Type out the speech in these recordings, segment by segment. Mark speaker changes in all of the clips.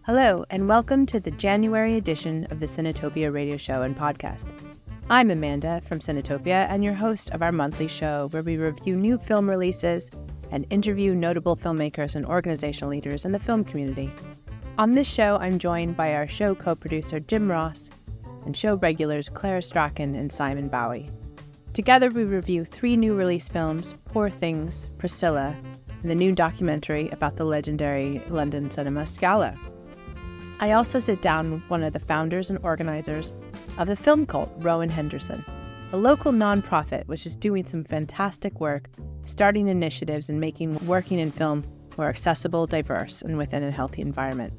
Speaker 1: Hello, and welcome to the January edition of the Cinetopia radio show and podcast. I'm Amanda from Cinetopia and your host of our monthly show where we review new film releases and interview notable filmmakers and organizational leaders in the film community. On this show, I'm joined by our show co-producer Jim Ross and show regulars Claire Strachan and Simon Bowie. Together, we review 3 new release films, Poor Things, Priscilla, and the new documentary about the legendary London cinema SCALA. I also sit down with one of the founders and organizers of the film cult, Rowen Henderson, a local nonprofit which is doing some fantastic work, starting initiatives and making working in film more accessible, diverse, and within a healthy environment.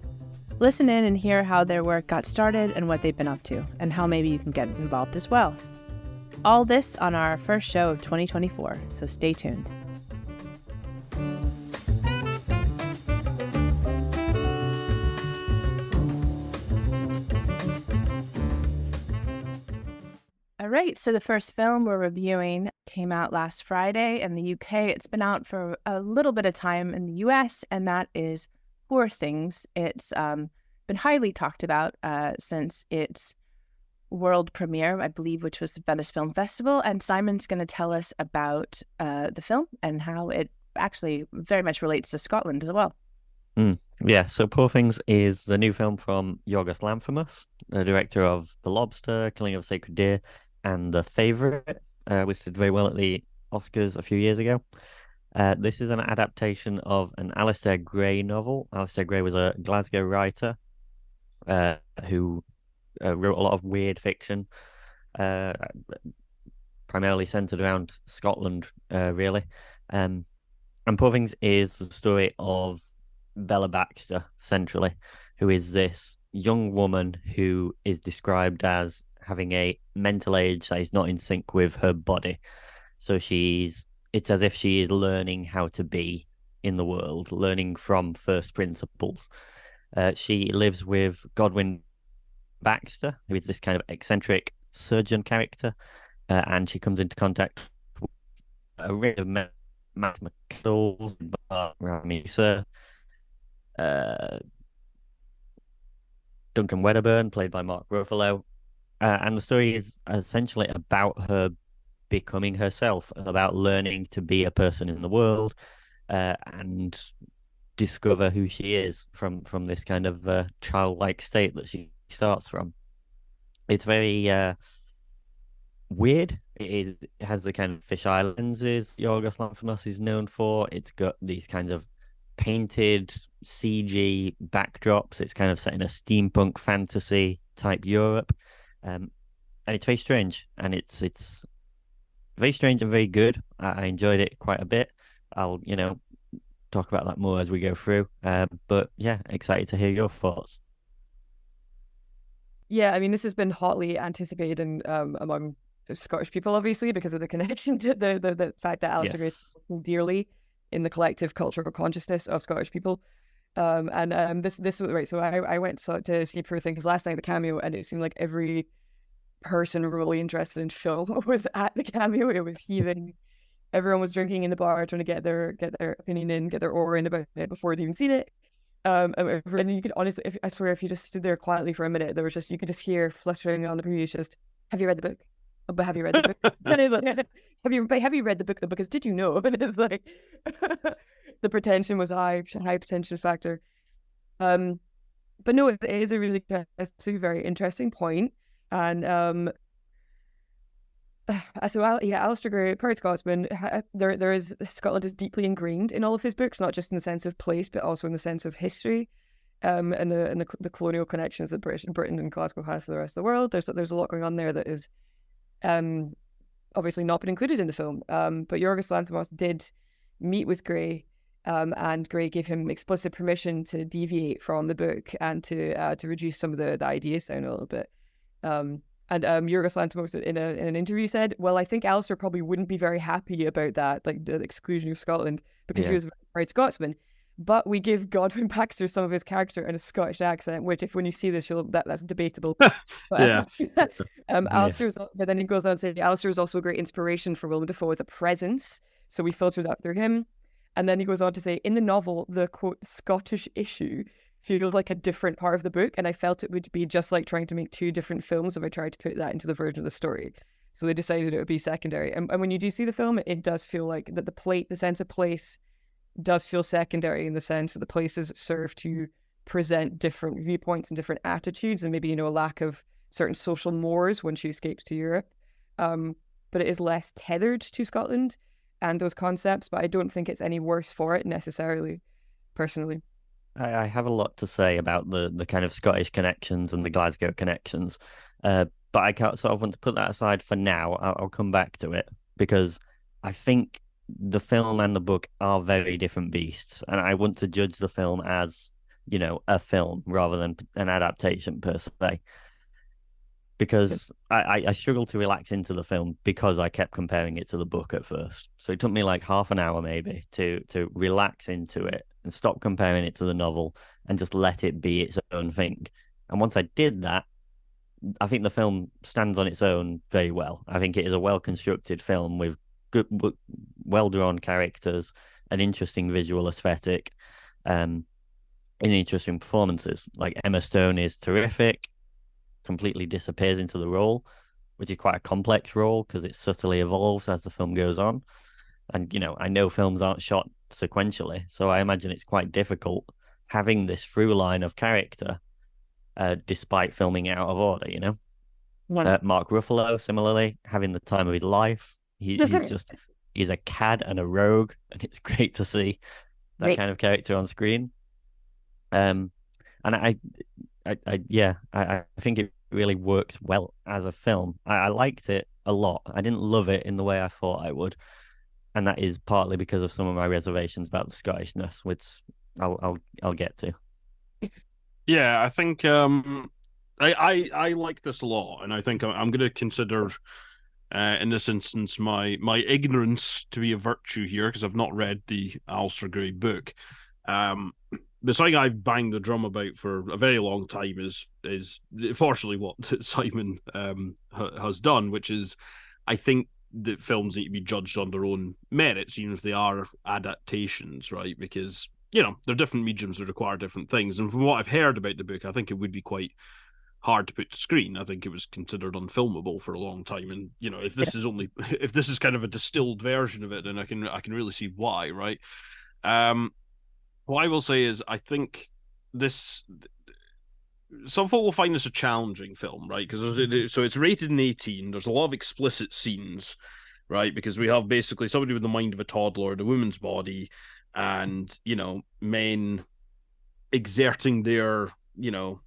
Speaker 1: Listen in and hear how their work got started and what they've been up to, and how maybe you can get involved as well. All this on our first show of 2024, so stay tuned. All right, so the first film we're reviewing came out last Friday in the UK. It's been out for a little bit of time in the US, and that is Poor Things. It's been highly talked about since its world premiere, I believe, which was the Venice Film Festival. And Simon's going to tell us about the film and how it actually very much relates to Scotland as well.
Speaker 2: Yeah, so Poor Things is the new film from Yorgos Lanthimos, the director of The Lobster, Killing of a Sacred Deer, and The Favourite, which did very well at the Oscars a few years ago. This is an adaptation of an Alistair Gray novel. Alistair Gray was a Glasgow writer who wrote a lot of weird fiction, primarily centered around Scotland, really. And Poor Things is the story of Bella Baxter, centrally, who is this young woman who is described as having a mental age that is not in sync with her body. So it's as if she is learning how to be in the world, learning from first principles. She lives with Godwin Baxter, who is this kind of eccentric surgeon character, and she comes into contact with a range of Matt McCulls, Rami Sir, Duncan Wedderburn, played by Mark Ruffalo, and the story is essentially about her becoming herself, about learning to be a person in the world, and discover who she is from this kind of childlike state that she starts from. It's very weird. It has the kind of fisheye lenses Yorgos Lanthimos is known for. It's got these kinds of painted CG backdrops. It's kind of set in a steampunk fantasy type Europe, and it's very strange. And it's very strange and very good. I enjoyed it quite a bit. I'll talk about that more as we go through. But yeah, excited to hear your thoughts.
Speaker 3: Yeah, I mean, this has been hotly anticipated among Scottish people, obviously, because of the connection to the fact that Alistair Gray so dearly in the collective cultural consciousness of Scottish people. This was right. So I went to see Poor Things last night at the Cameo, and it seemed like every person really interested in film was at the Cameo. It was heaving. Everyone was drinking in the bar, trying to get their opinion in, get their aura in about it before they'd even seen it. And you could honestly, if you just stood there quietly for a minute, you could just hear fluttering on the preview, just, have you read the book? Oh, but have you read the book? And it's like, have you read the book? Because did you know? And it's like, the pretension was high pretension factor. But no, it is a really very interesting point. And Alistair Gray, Proud Scotsman, Scotland is deeply ingrained in all of his books, not just in the sense of place, but also in the sense of history, and the colonial connections that Britain and Glasgow has to the rest of the world. There's a lot going on there that is obviously not been included in the film. But Yorgos Lanthimos did meet with Gray, and Gray gave him explicit permission to deviate from the book and to reduce some of the ideas down a little bit. And Yorgos Lanthimos in an interview said, well, I think Alistair probably wouldn't be very happy about that, like the exclusion of Scotland, because he was a proud Scotsman. But we give Godwin Baxter some of his character in a Scottish accent, which, if when you see this, that's debatable. But, Alistair's, but then he goes on to say, Alistair is also a great inspiration for Willem Dafoe as a presence. So we filtered that through him. And then he goes on to say, in the novel, the quote Scottish issue feels like a different part of the book, and I felt it would be just like trying to make two different films if I tried to put that into the version of the story. So they decided it would be secondary. And when you do see the film, it does feel like that the sense of place does feel secondary, in the sense that the places serve to present different viewpoints and different attitudes, and maybe, you know, a lack of certain social mores when she escapes to Europe. But it is less tethered to Scotland and those concepts, but I don't think it's any worse for it necessarily, personally.
Speaker 2: I have a lot to say about the kind of Scottish connections and the Glasgow connections, but I sort of want to put that aside for now. I'll come back to it, because I think the film and the book are very different beasts, and I want to judge the film as, you know, a film rather than an adaptation per se. Because I struggled to relax into the film because I kept comparing it to the book at first. So it took me like half an hour maybe to relax into it and stop comparing it to the novel and just let it be its own thing. And once I did that, I think the film stands on its own very well. I think it is a well-constructed film with good, well-drawn characters, an interesting visual aesthetic, and interesting performances. Like Emma Stone is terrific, completely disappears into the role, which is quite a complex role because it subtly evolves as the film goes on. And, you know, I know films aren't shot sequentially, so I imagine it's quite difficult having this through line of character despite filming it out of order, you know? Mark Ruffalo, similarly, having the time of his life. He's a cad and a rogue, and it's great to see that kind of character on screen. And I think it really works well as a film. I liked it a lot. I didn't love it in the way I thought I would, and that is partly because of some of my reservations about the Scottishness, which I'll get to.
Speaker 4: Yeah, I think I like this a lot, and I think I'm going to consider in this instance my ignorance to be a virtue here, because I've not read the Alistair Gray book. The something I've banged the drum about for a very long time is fortunately what Simon has done, which is, I think that films need to be judged on their own merits, even if they are adaptations, right? Because, you know, they're different mediums that require different things. And from what I've heard about the book, I think it would be quite hard to put to screen. I think it was considered unfilmable for a long time. And, you know, if this is kind of a distilled version of it, then I can really see why, right? What I will say is, I think some folk will find this a challenging film, right? Because so it's rated in 18. There's a lot of explicit scenes, right? Because we have basically somebody with the mind of a toddler in a woman's body, and, you know, men exerting their, you know,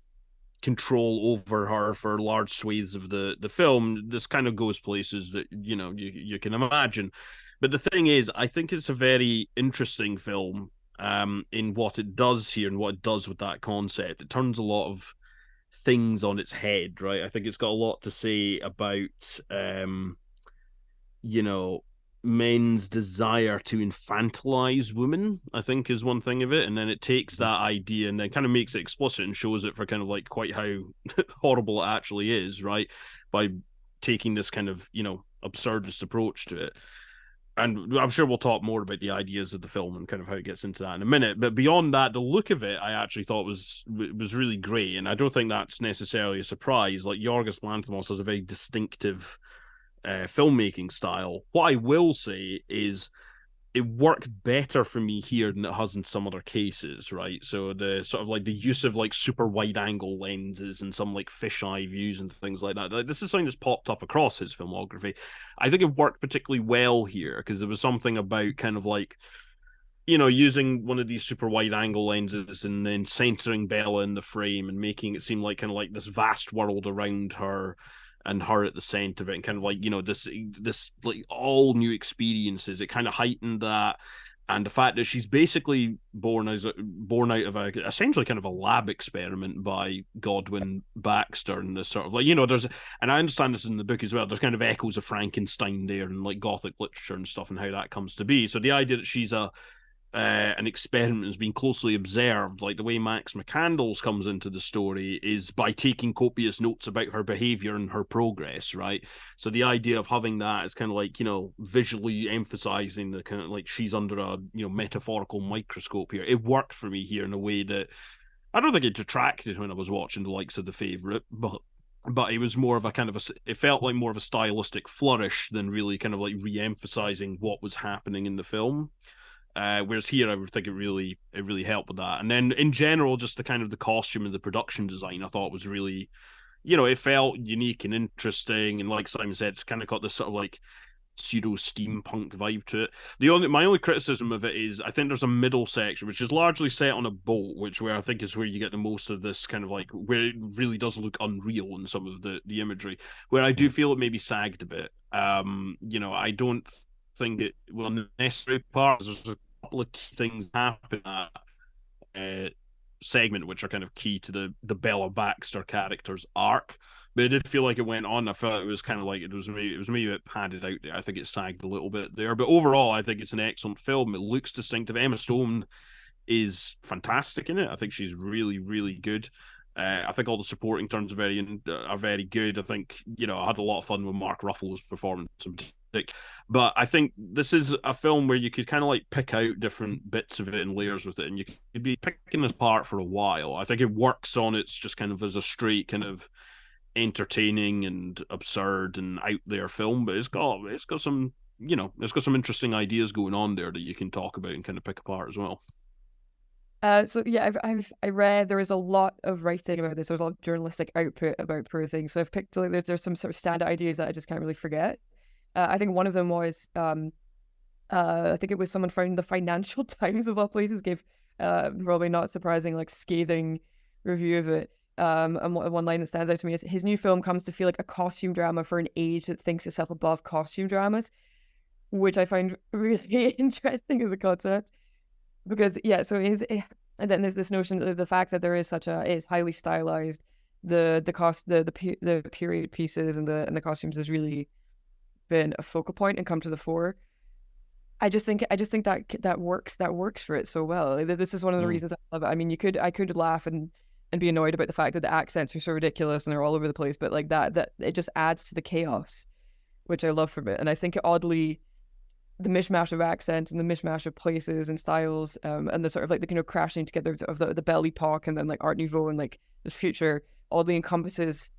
Speaker 4: control over her for large swathes of the film. This kind of goes places that, you know, you can imagine. But the thing is, I think it's a very interesting film in what it does here and what it does with that concept. It turns a lot of things on its head, right? I think it's got a lot to say about, you know, men's desire to infantilize women, I think, is one thing of it. And then it takes that idea and then kind of makes it explicit and shows it for kind of like quite how horrible it actually is, right? By taking this kind of, you know, absurdist approach to it. And I'm sure we'll talk more about the ideas of the film and kind of how it gets into that in a minute. But beyond that, the look of it, I actually thought was really great. And I don't think that's necessarily a surprise. Like, Yorgos Lanthimos has a very distinctive filmmaking style. What I will say is it worked better for me here than it has in some other cases, right? So the sort of like the use of like super wide angle lenses and some like fisheye views and things like that. Like, this is something that's popped up across his filmography. I think it worked particularly well here because there was something about kind of like, you know, using one of these super wide angle lenses and then centering Bella in the frame and making it seem like kind of like this vast world around her and her at the center of it, and kind of like, you know, this like all new experiences. It kind of heightened that, and the fact that she's basically born out of a essentially kind of a lab experiment by Godwin Baxter, and this sort of like, you know, and I understand this in the book as well. There's kind of echoes of Frankenstein there and like Gothic literature and stuff and how that comes to be. So the idea that she's an experiment is being closely observed, like the way Max McCandles comes into the story is by taking copious notes about her behavior and her progress, right? So the idea of having that is kind of like, you know, visually emphasizing the kind of like she's under a, you know, metaphorical microscope here. It worked for me here in a way that I don't think it detracted when I was watching the likes of The Favourite, but it was more of a kind of it felt like more of a stylistic flourish than really kind of like re-emphasizing what was happening in the film. Whereas here, I would think it really helped with that. And then in general, just the kind of the costume and the production design, I thought was really, it felt unique and interesting. And like Simon said, it's kind of got this sort of like pseudo steampunk vibe to it. My only criticism of it is I think there's a middle section which is largely set on a boat, where I think is where you get the most of this kind of like where it really does look unreal in some of the imagery. Where I do feel it maybe sagged a bit. I don't think it will necessarily part. There's a couple of key things happen in that segment which are kind of key to the Bella Baxter character's arc. But it did feel like it went on. I felt it was kind of like it was maybe a bit padded out there. I think it sagged a little bit there. But overall, I think it's an excellent film. It looks distinctive. Emma Stone is fantastic in it. I think she's really, really good. I think all the supporting turns are very good. I think, I had a lot of fun with Mark Ruffalo's performance. But I think this is a film where you could kind of like pick out different bits of it and layers with it, and you could be picking this apart for a while. I think it works on its just kind of as a straight kind of entertaining and absurd and out there film, but it's got some interesting ideas going on there that you can talk about and kind of pick apart as well.
Speaker 3: So yeah, I read there is a lot of writing about this. There's a lot of journalistic output about Poor Things. So I've picked there's some sort of standard ideas that I just can't really forget. I think one of them was I think it was someone from the Financial Times of all places gave probably not surprising like scathing review of it. And one line that stands out to me is his new film comes to feel like a costume drama for an age that thinks itself above costume dramas, which I find really interesting as a concept. Because so it is, and then there's this notion of the fact that there is it's highly stylized. The period pieces and the costumes has really been a focal point and come to the fore. I just think that works for it so well. This is one of the reasons I love it. I mean, I could laugh and be annoyed about the fact that the accents are so ridiculous and they're all over the place, but like that it just adds to the chaos, which I love from it. And I think oddly, the mishmash of accents and the mishmash of places and styles, and the sort of like the crashing together of the Belle Epoque and then like Art Nouveau and like the future oddly encompasses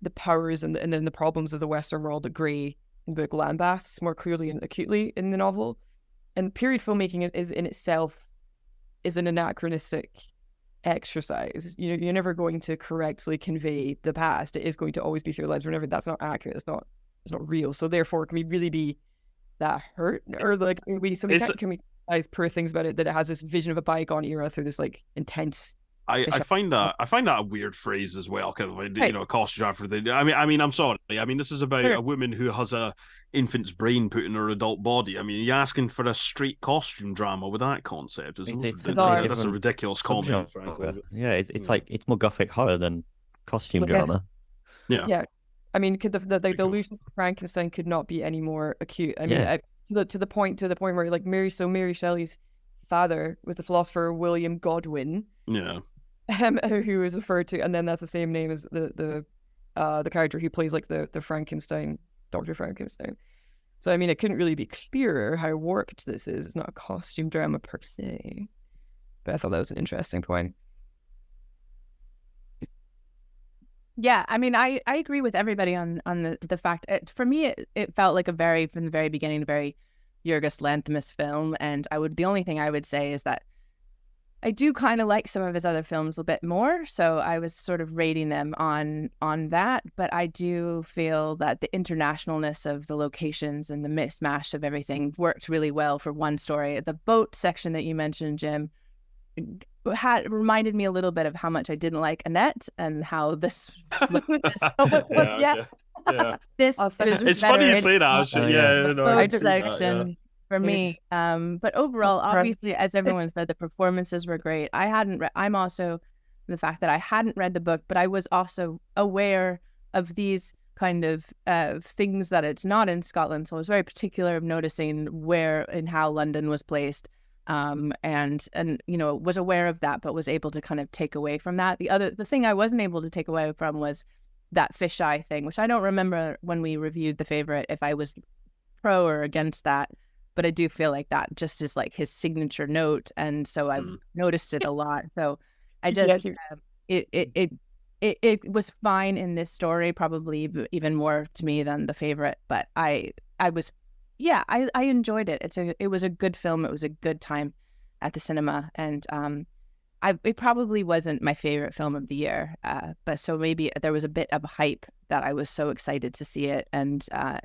Speaker 3: the powers and then the problems of the Western world that Gray and Book lambasts more clearly and acutely in the novel. And period filmmaking is in itself is an anachronistic exercise. You're never going to correctly convey the past. It is going to always be through lens. Whenever that's not accurate, it's not real. So therefore, can we really be that hurt, or like can we realize Poor Things about it that it has this vision of a bygone era through this like intense.
Speaker 4: I find that a weird phrase as well, kind of like, a costume drama for the. I mean, I'm sorry. I mean, this is about a woman who has a infant's brain put in her adult body. I mean, you're asking for a straight costume drama with that concept. That's a ridiculous comment, frankly.
Speaker 2: Yeah, it's like it's more gothic horror than costume drama.
Speaker 3: Yeah. I mean, could the illusions of Frankenstein could not be any more acute. I mean, to the point where like Mary Shelley's father was the philosopher William Godwin.
Speaker 4: Yeah.
Speaker 3: Who is referred to, and then that's the same name as the character who plays like the Frankenstein, Dr. Frankenstein. So I mean, it couldn't really be clearer how warped this is. It's not a costume drama per se, but I thought that was an interesting point.
Speaker 1: Yeah, I mean, I agree with everybody on the fact. For me, it felt like from the very beginning, a very Yorgos Lanthimos film, and the only thing I would say is that I do kind of like some of his other films a bit more, so I was sort of rating them on that, but I do feel that the internationalness of the locations and the mismatch of everything worked really well for one story. The boat section that you mentioned, Jim, reminded me a little bit of how much I didn't like Annette and how this
Speaker 4: it's funny you say that, actually.
Speaker 1: Section for me, but overall, obviously, as everyone said, the performances were great. I'm also the fact that I hadn't read the book, but I was also aware of these kind of things that it's not in Scotland, so I was very particular of noticing where and how London was placed. And was aware of that, but was able to kind of take away from that. The thing I wasn't able to take away from was that fisheye thing, which I don't remember when we reviewed The Favourite if I was pro or against that, but I do feel like that just is like his signature note, and so I've noticed it a lot. So I just it was fine in this story, probably even more to me than The Favorite, but I enjoyed it. It was a good film. It was a good time at the cinema, and it probably wasn't my favorite film of the year, but so maybe there was a bit of hype that I was so excited to see it, and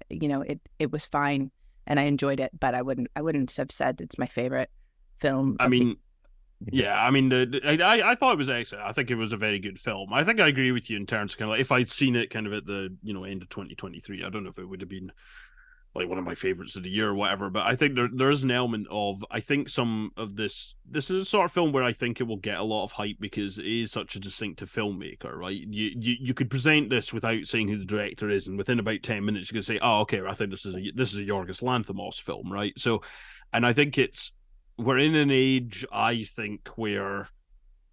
Speaker 1: it was fine, and I enjoyed it, but I wouldn't have said it's my favorite film.
Speaker 4: I thought it was excellent. I think it was a very good film. I think I agree with you in terms of kind of like if I'd seen it kind of at the end of 2023, I don't know if it would have been like one of my favorites of the year or whatever, but I think there is an element of, I think some of this is a sort of film where I think it will get a lot of hype because it is such a distinctive filmmaker, right? You could present this without saying who the director is, and within about 10 minutes you could say, oh, okay, I think this is a Yorgos Lanthimos film, right? So, and I think we're in an age, I think, where,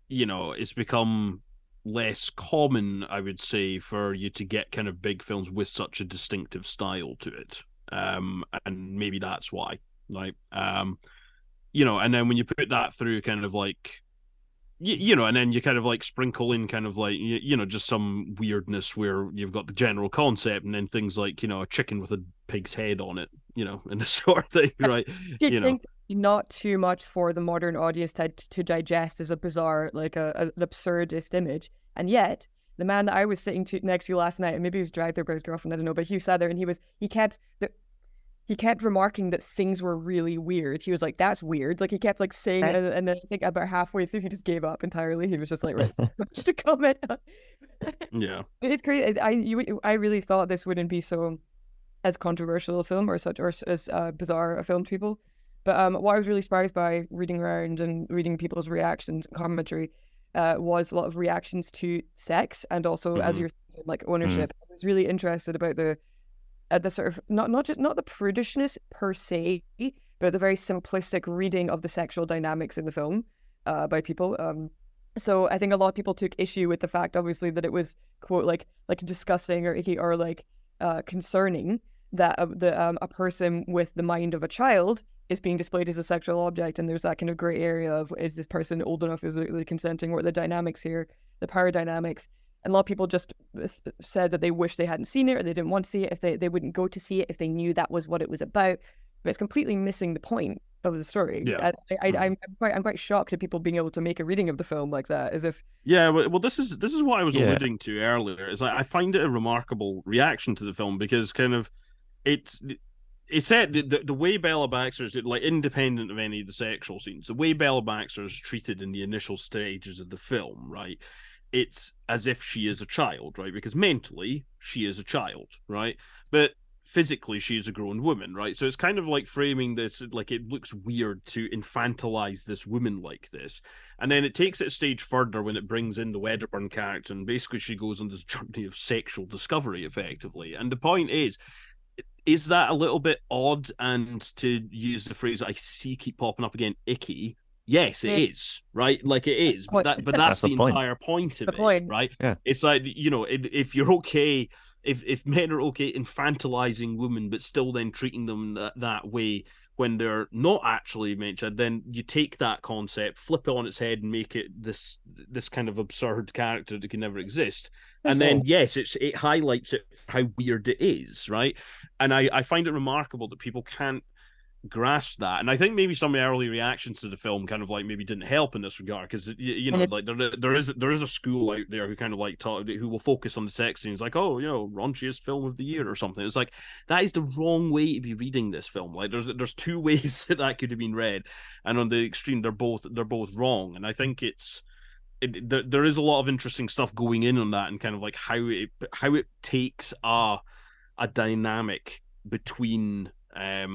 Speaker 4: it's become less common, I would say, for you to get kind of big films with such a distinctive style to it. And maybe that's why, right? And then when you put that through kind of like, and then you kind of like sprinkle in kind of like, just some weirdness where you've got the general concept and then things like, a chicken with a pig's head on it, and this sort of thing, right?
Speaker 3: Do you think not too much for the modern audience to digest as a bizarre, like an absurdist image, and yet the man that I was sitting next to last night, and maybe he was dragged there by his girlfriend, I don't know, but he sat there and he kept remarking that things were really weird. He was like, "That's weird." Like he kept like saying, and then I think about halfway through, he just gave up entirely. He was just like, "Right, much to comment on."
Speaker 4: Yeah,
Speaker 3: it's crazy. I really thought this wouldn't be so as controversial a film or as bizarre a film to people. But what I was really surprised by reading around and reading people's reactions and commentary was a lot of reactions to sex and also as you're saying, like ownership. I was really interested about the sort of not the prudishness per se, but the very simplistic reading of the sexual dynamics in the film by people. So I think a lot of people took issue with the fact, obviously, that it was quote like disgusting or icky or like concerning that a person with the mind of a child is being displayed as a sexual object, and there's that kind of gray area of, is this person old enough, is it consenting, what are the dynamics here, the power dynamics. And a lot of people just said that they wish they hadn't seen it, or they didn't want to see it, if they wouldn't go to see it if they knew that was what it was about. But it's completely missing the point of the story.
Speaker 4: Yeah.
Speaker 3: I'm quite shocked at people being able to make a reading of the film like that, as if.
Speaker 4: Yeah, well, this is what I was alluding to earlier. Is I find it a remarkable reaction to the film because kind of it's said the way Bella Baxter is, like, independent of any of the sexual scenes, the way Bella Baxter is treated in the initial stages of the film, right? It's as if she is a child, right? Because mentally she is a child, right? But physically she is a grown woman, right? So it's kind of like framing this like it looks weird to infantilize this woman like this. And then it takes it a stage further when it brings in the Wedderburn character, and basically she goes on this journey of sexual discovery, effectively. And the point is that a little bit odd, and to use the phrase I see keep popping up again, icky? Yes, it is, right? Like it is, but that's the entire point of it, right?
Speaker 2: Yeah.
Speaker 4: It's like, if you're okay, if men are okay infantilizing women, but still then treating them that way when they're not actually mentioned, then you take that concept, flip it on its head, and make it this kind of absurd character that can never exist. And then, yes, it highlights it for how weird it is, right? And I find it remarkable that people can't grasp that. And I think maybe some early reactions to the film kind of like maybe didn't help in this regard, because like there is a school out there who kind of like who will focus on the sex scenes, like, oh, raunchiest film of the year or something. It's like, that is the wrong way to be reading this film. Like there's two ways that could have been read, and on the extreme they're both wrong. And I think there is a lot of interesting stuff going in on that, and kind of like how it takes a dynamic between a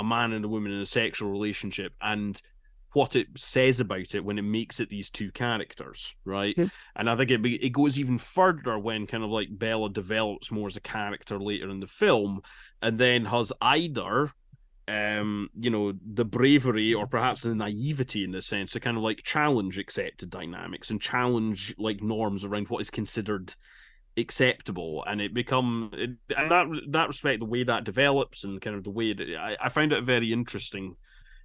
Speaker 4: man and a woman in a sexual relationship, and what it says about it when it makes it these two characters, right? Mm-hmm. And I think it goes even further when kind of like Bella develops more as a character later in the film, and then has either the bravery or perhaps the naivety in this sense to kind of like challenge accepted dynamics and challenge like norms around what is considered acceptable. And it and that respect, the way that develops and kind of the way that I find it a very interesting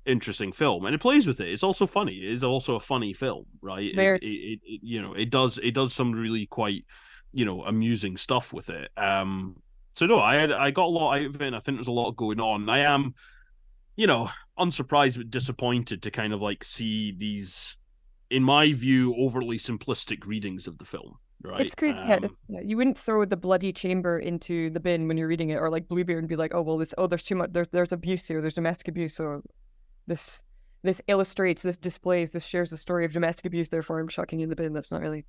Speaker 4: interesting film, and it plays with it. It's also funny. It is also a funny film, right? It does some really quite, amusing stuff with it. So no, I got a lot out of it, and I think there's a lot going on. I am, unsurprised but disappointed to kind of like see these, in my view, overly simplistic readings of the film. Right.
Speaker 3: It's crazy. You wouldn't throw the bloody chamber into the bin when you're reading it, or like Bluebeard and be like, oh well, there's too much. There's abuse here. There's domestic abuse. So this illustrates, this displays, this shares the story of domestic abuse. Therefore, I'm chucking in the bin. That's not really.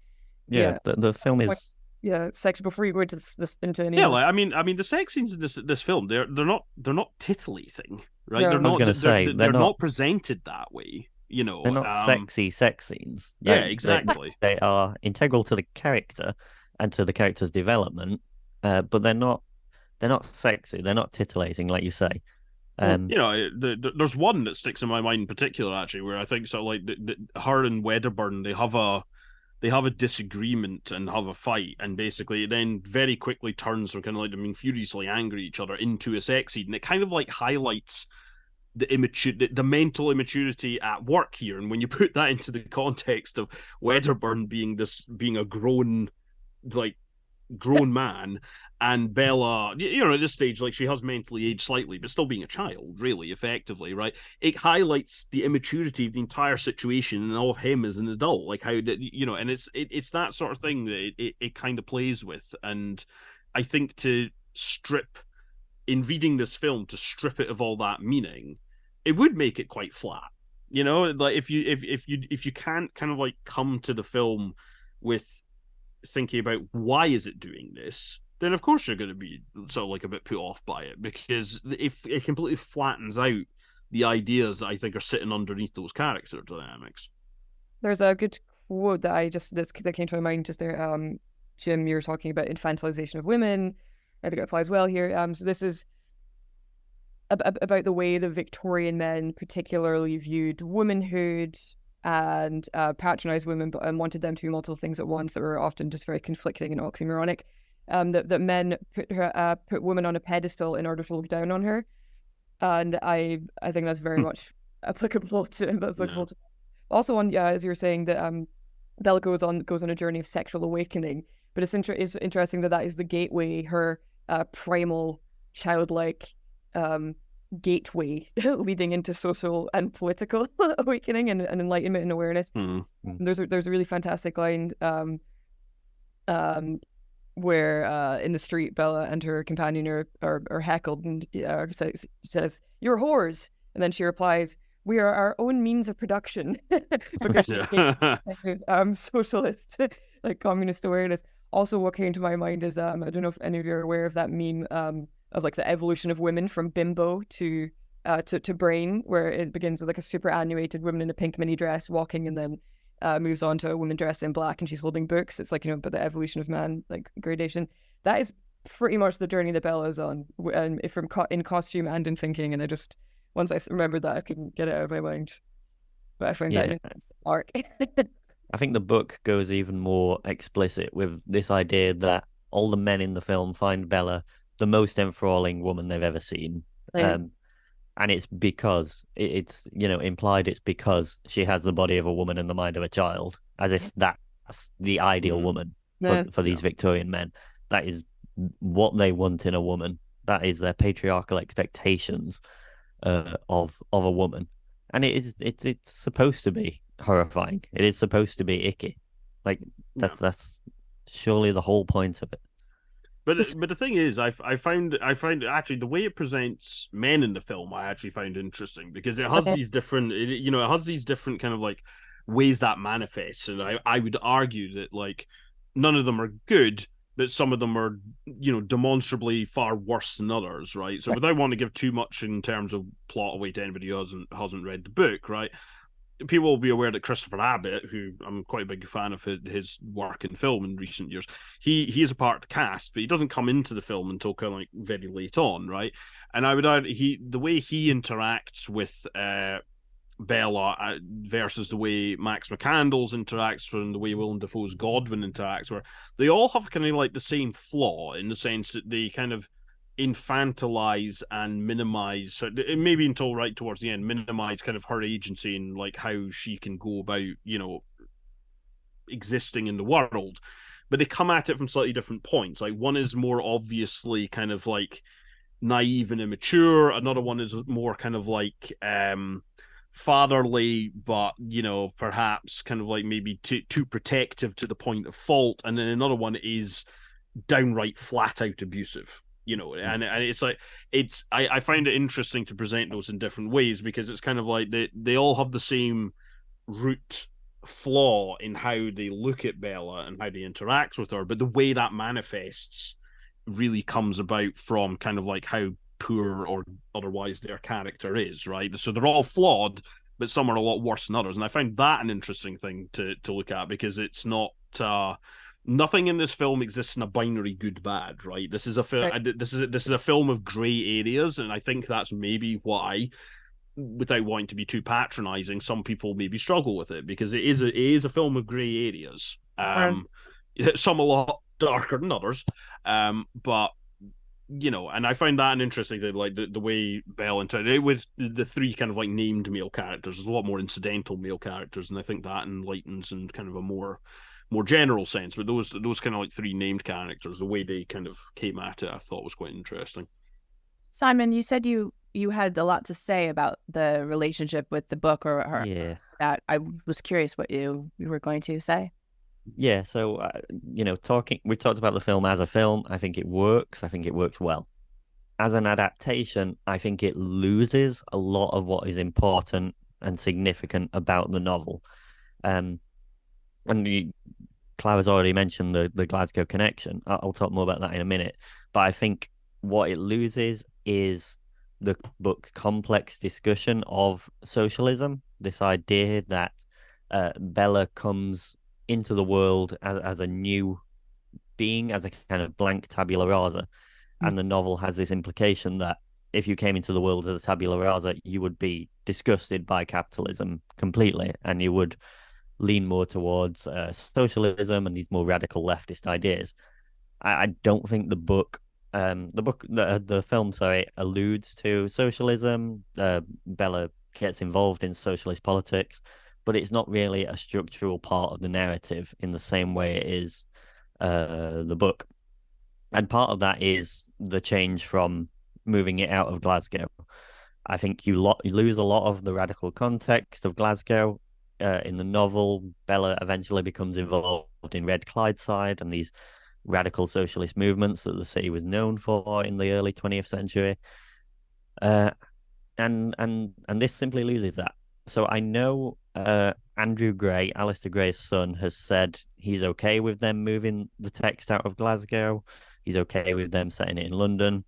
Speaker 2: Yeah. The film is.
Speaker 3: Yeah, sex. Before you go into this into any.
Speaker 4: Yeah, like, I mean, the sex scenes in this film, they're not titillating, right?
Speaker 3: No.
Speaker 4: They're not presented that way.
Speaker 2: They're not sexy sex scenes.
Speaker 4: Yeah, exactly.
Speaker 2: They are integral to the character and to the character's development, but they're not sexy. They're not titillating, like you say.
Speaker 4: There's one that sticks in my mind in particular, actually, where I think so. Like her and Wedderburn, they have a disagreement and have a fight, and basically it then very quickly turns from kind of like them being furiously angry at each other into a sex scene, and it kind of like highlights the mental immaturity at work here. And when you put that into the context of Wedderburn being a grown man, and Bella, at this stage, like, she has mentally aged slightly, but still being a child, really, effectively, right? It highlights the immaturity of the entire situation and of him as an adult, like how, and it's that sort of thing that it kind of plays with. And I think in reading this film, to strip it of all that meaning, it would make it quite flat. Like if you can't kind of like come to the film with thinking about why is it doing this, then of course you're going to be sort of like a bit put off by it, because if it completely flattens out the ideas that I think are sitting underneath those character dynamics.
Speaker 3: There's a good quote that came to my mind just there. Jim, you're talking about infantilization of women. I think it applies well here. So this is about the way the Victorian men particularly viewed womanhood and patronized women and wanted them to be multiple things at once that were often just very conflicting and oxymoronic. That men put women on a pedestal in order to look down on her, and I think that's very much applicable to. Also, as you were saying, that Bella goes on a journey of sexual awakening, but it's interesting that is the gateway, her primal, childlike gateway leading into social and political awakening and enlightenment and awareness.
Speaker 2: Mm-hmm.
Speaker 3: There's a really fantastic line where in the street, Bella and her companion are heckled, and says, "You're whores," and then she replies, "We are our own means of production," because socialist, like communist awareness. Also, what came to my mind is I don't know if any of you are aware of that meme of like the evolution of women from bimbo to brain, where it begins with like a superannuated woman in a pink mini dress walking, and then moves on to a woman dressed in black and she's holding books. It's like, but the evolution of man, like gradation. That is pretty much the journey that Bella is on, and in costume and in thinking. And I just, once I remembered that, I couldn't get it out of my mind. But I found that an interesting arc.
Speaker 2: I think the book goes even more explicit with this idea that all the men in the film find Bella the most enthralling woman they've ever seen. And it's because it's implied it's because she has the body of a woman and the mind of a child, as if that's the ideal woman for these Victorian men. That is what they want in a woman. That is their patriarchal expectations of a woman. And it's supposed to be horrifying. It is supposed to be icky. Like that's surely the whole point of it.
Speaker 4: But the thing is, I find actually the way it presents men in the film, I actually found interesting, because it has these different, it has these different kind of like ways that manifests, and I would argue that like none of them are good, but some of them are demonstrably far worse than others, right? So without wanting to give too much in terms of plot away to anybody who hasn't read the book, right? People will be aware that Christopher Abbott, who I'm quite a big fan of his work in film in recent years, he is a part of the cast, but he doesn't come into the film until kind of like very late on, right? And I would argue the way he interacts with Bella versus the way Max McCandles interacts and the way Willem Dafoe's Godwin interacts, where they all have kind of like the same flaw, in the sense that they kind of infantilize and minimize, maybe until right towards the end, minimize kind of her agency and like how she can go about, existing in the world. But they come at it from slightly different points. Like, one is more obviously kind of like naive and immature. Another one is more kind of like fatherly, but perhaps kind of like maybe too protective to the point of fault. And then another one is downright flat out abusive. And it's like I find it interesting to present those in different ways, because it's kind of like they all have the same root flaw in how they look at Bella and how they interact with her, but the way that manifests really comes about from kind of like how poor or otherwise their character is, right? So they're all flawed, but some are a lot worse than others, and I find that an interesting thing to look at, because it's not nothing in this film exists in a binary good bad, right? This is a film. Right. This is a film of gray areas, and I think that's maybe why, without wanting to be too patronizing, some people maybe struggle with it, because it is a film of gray areas. Some a lot darker than others, but and I find that an interesting thing, like the way Belle interacted with the three kind of like named male characters. There's a lot more incidental male characters, and I think that enlightens in kind of a more general sense. But those kind of like three named characters, the way they kind of came at it, I thought was quite interesting.
Speaker 1: Simon, you said you had a lot to say about the relationship with the book, or
Speaker 2: yeah.
Speaker 1: That I was curious what you were going to say.
Speaker 2: Yeah, so we talked about the film as a film. I think it works. I think it works well. As an adaptation, I think it loses a lot of what is important and significant about the novel. Clara's already mentioned the Glasgow connection. I'll talk more about that in a minute. But I think what it loses is the book's complex discussion of socialism. This idea that Bella comes into the world as a new being, as a kind of blank tabula rasa. And the novel has this implication that if you came into the world as a tabula rasa, you would be disgusted by capitalism completely, and you would lean more towards socialism and these more radical leftist ideas. I don't think the film alludes to socialism. Bella gets involved in socialist politics, but it's not really a structural part of the narrative in the same way it is the book. And part of that is the change from moving it out of Glasgow. I think you lose a lot of the radical context of Glasgow. In the novel, Bella eventually becomes involved in Red Clydeside and these radical socialist movements that the city was known for in the early 20th century. And this simply loses that. So I know Andrew Gray, Alistair Gray's son, has said he's okay with them moving the text out of Glasgow. He's okay with them setting it in London.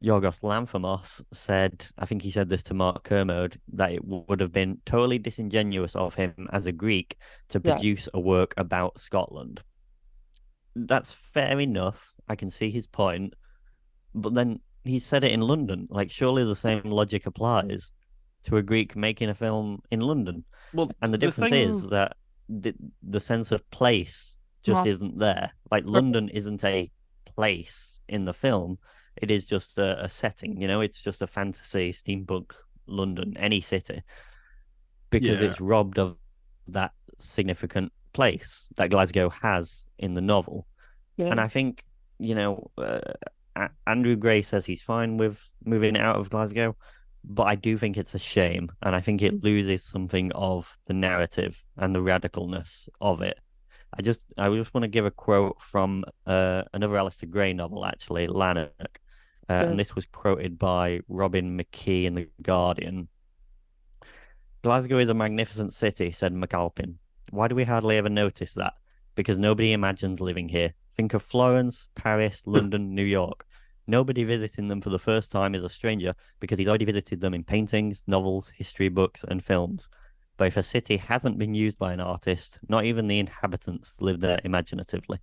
Speaker 2: Yorgos Lanthimos said, I think he said this to Mark Kermode, that it would have been totally disingenuous of him as a Greek to produce a work about Scotland. That's fair enough. I can see his point. But then he said it in London. Like, surely the same logic applies to a Greek making a film in London.
Speaker 4: Well,
Speaker 2: and the difference is that the sense of place just isn't there. Like, London isn't a place in the film. It is just a setting, it's just a fantasy, steampunk London, any city, because it's robbed of that significant place that Glasgow has in the novel. Yeah. And I think, Andrew Gray says he's fine with moving it out of Glasgow, but I do think it's a shame, and I think it loses something of the narrative and the radicalness of it. I just want to give a quote from another Alistair Gray novel, actually, Lanark. And this was quoted by Robin McKee in The Guardian. Glasgow is a magnificent city, said McAlpin. Why do we hardly ever notice that? Because nobody imagines living here. Think of Florence, Paris, London, New York. Nobody visiting them for the first time is a stranger because he's already visited them in paintings, novels, history books, and films. But if a city hasn't been used by an artist, not even the inhabitants live there imaginatively.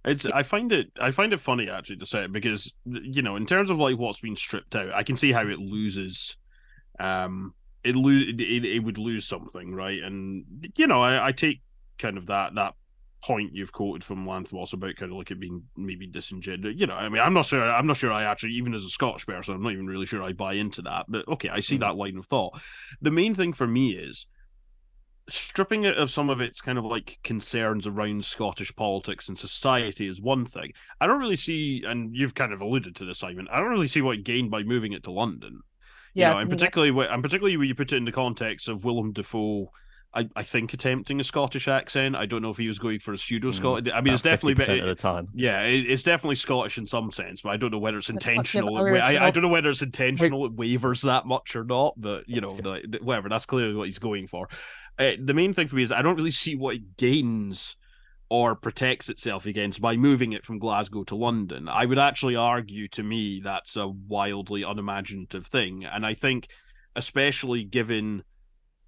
Speaker 4: I find it funny, actually, to say it, because in terms of like what's been stripped out, I can see how it loses. It would lose something, right? And I take kind of that point you've quoted from Lanthimos about kind of like it being maybe disingenuous. You know, I mean, I'm not sure I actually, even as a Scottish person, I'm not even really sure I buy into that. But okay, I see that line of thought. The main thing for me is stripping it of some of its kind of like concerns around Scottish politics and society is one thing. I don't really see, and you've kind of alluded to this, Simon, I don't really see what it gained by moving it to London. You know, and particularly when you put it in the context of Willem Dafoe, I think attempting a Scottish accent. I don't know if he was going for a pseudo Scottish. I mean, it's definitely
Speaker 2: 50% of the time.
Speaker 4: Yeah, it's definitely Scottish in some sense, but I don't know whether it's intentional. I don't know whether it's intentional. It wavers that much or not. But you know, whatever. That's clearly what he's going for. The main thing for me is I don't really see what it gains or protects itself against by moving it from Glasgow to London. I would actually argue, to me, that's a wildly unimaginative thing, and I think, especially given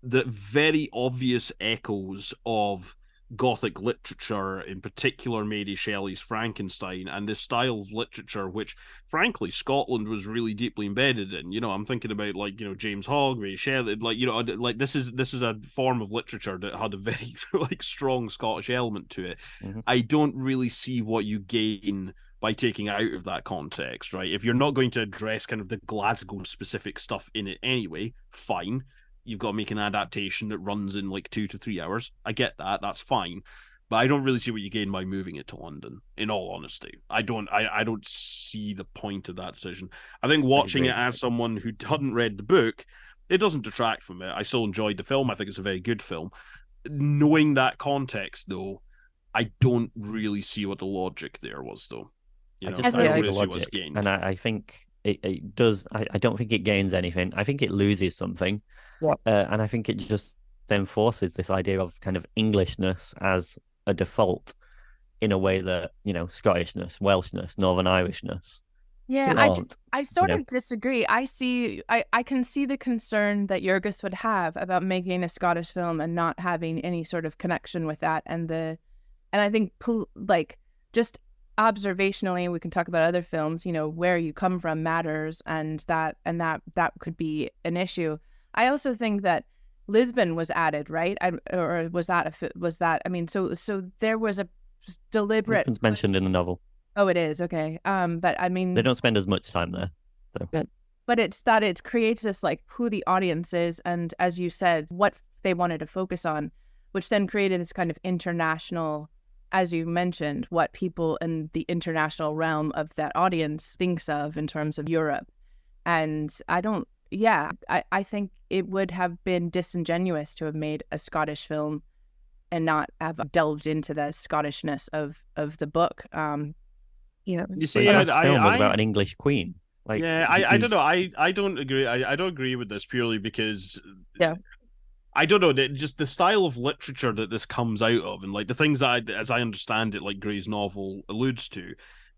Speaker 4: the very obvious echoes of Gothic literature, in particular Mary Shelley's Frankenstein, and this style of literature which, frankly, Scotland was really deeply embedded in. You know, I'm thinking about, like, you know, James Hogg, Mary Shelley, like, you know, like this is a form of literature that had a very like strong Scottish element to it. I don't really see what you gain by taking out of that context, right? If you're not going to address kind of the Glasgow specific stuff in it anyway, fine. You've got to make an adaptation that runs in like 2 to 3 hours. I get that. That's fine. But I don't really see what you gain by moving it to London, in all honesty. I don't see the point of that decision. I think watching it as someone who hadn't read the book, it doesn't detract from it. I still enjoyed the film. I think it's a very good film. Knowing that context, though, I don't really see what the logic there was, though. You know, I don't really see what's gained.
Speaker 2: And I think it does. I don't think it gains anything. I think it loses something.
Speaker 3: Yeah.
Speaker 2: And I think it just enforces this idea of kind of Englishness as a default in a way that, you know, Scottishness, Welshness, Northern Irishness.
Speaker 1: Yeah, I sort of disagree. I can see the concern that Yorgos would have about making a Scottish film and not having any sort of connection with that. And I think, like, just observationally, we can talk about other films, you know, where you come from matters, and that could be an issue. I also think that Lisbon was added, right? Or was that? I mean, so there was a deliberate.
Speaker 2: Lisbon's mentioned in the novel.
Speaker 1: Oh, it is, okay. But I mean,
Speaker 2: they don't spend as much time there. So.
Speaker 1: But it's that it creates this, like, who the audience is, and as you said, what they wanted to focus on, which then created this kind of international, as you mentioned, what people in the international realm of that audience thinks of in terms of Europe. And I think it would have been disingenuous to have made a Scottish film and not have delved into the Scottishness of the book.
Speaker 3: Yeah,
Speaker 2: you see, the film was about an English queen. Like,
Speaker 4: yeah, I don't know. I don't agree. I don't agree with this purely because I don't know, just the style of literature that this comes out of, and like the things that as I understand it, like Gray's novel alludes to,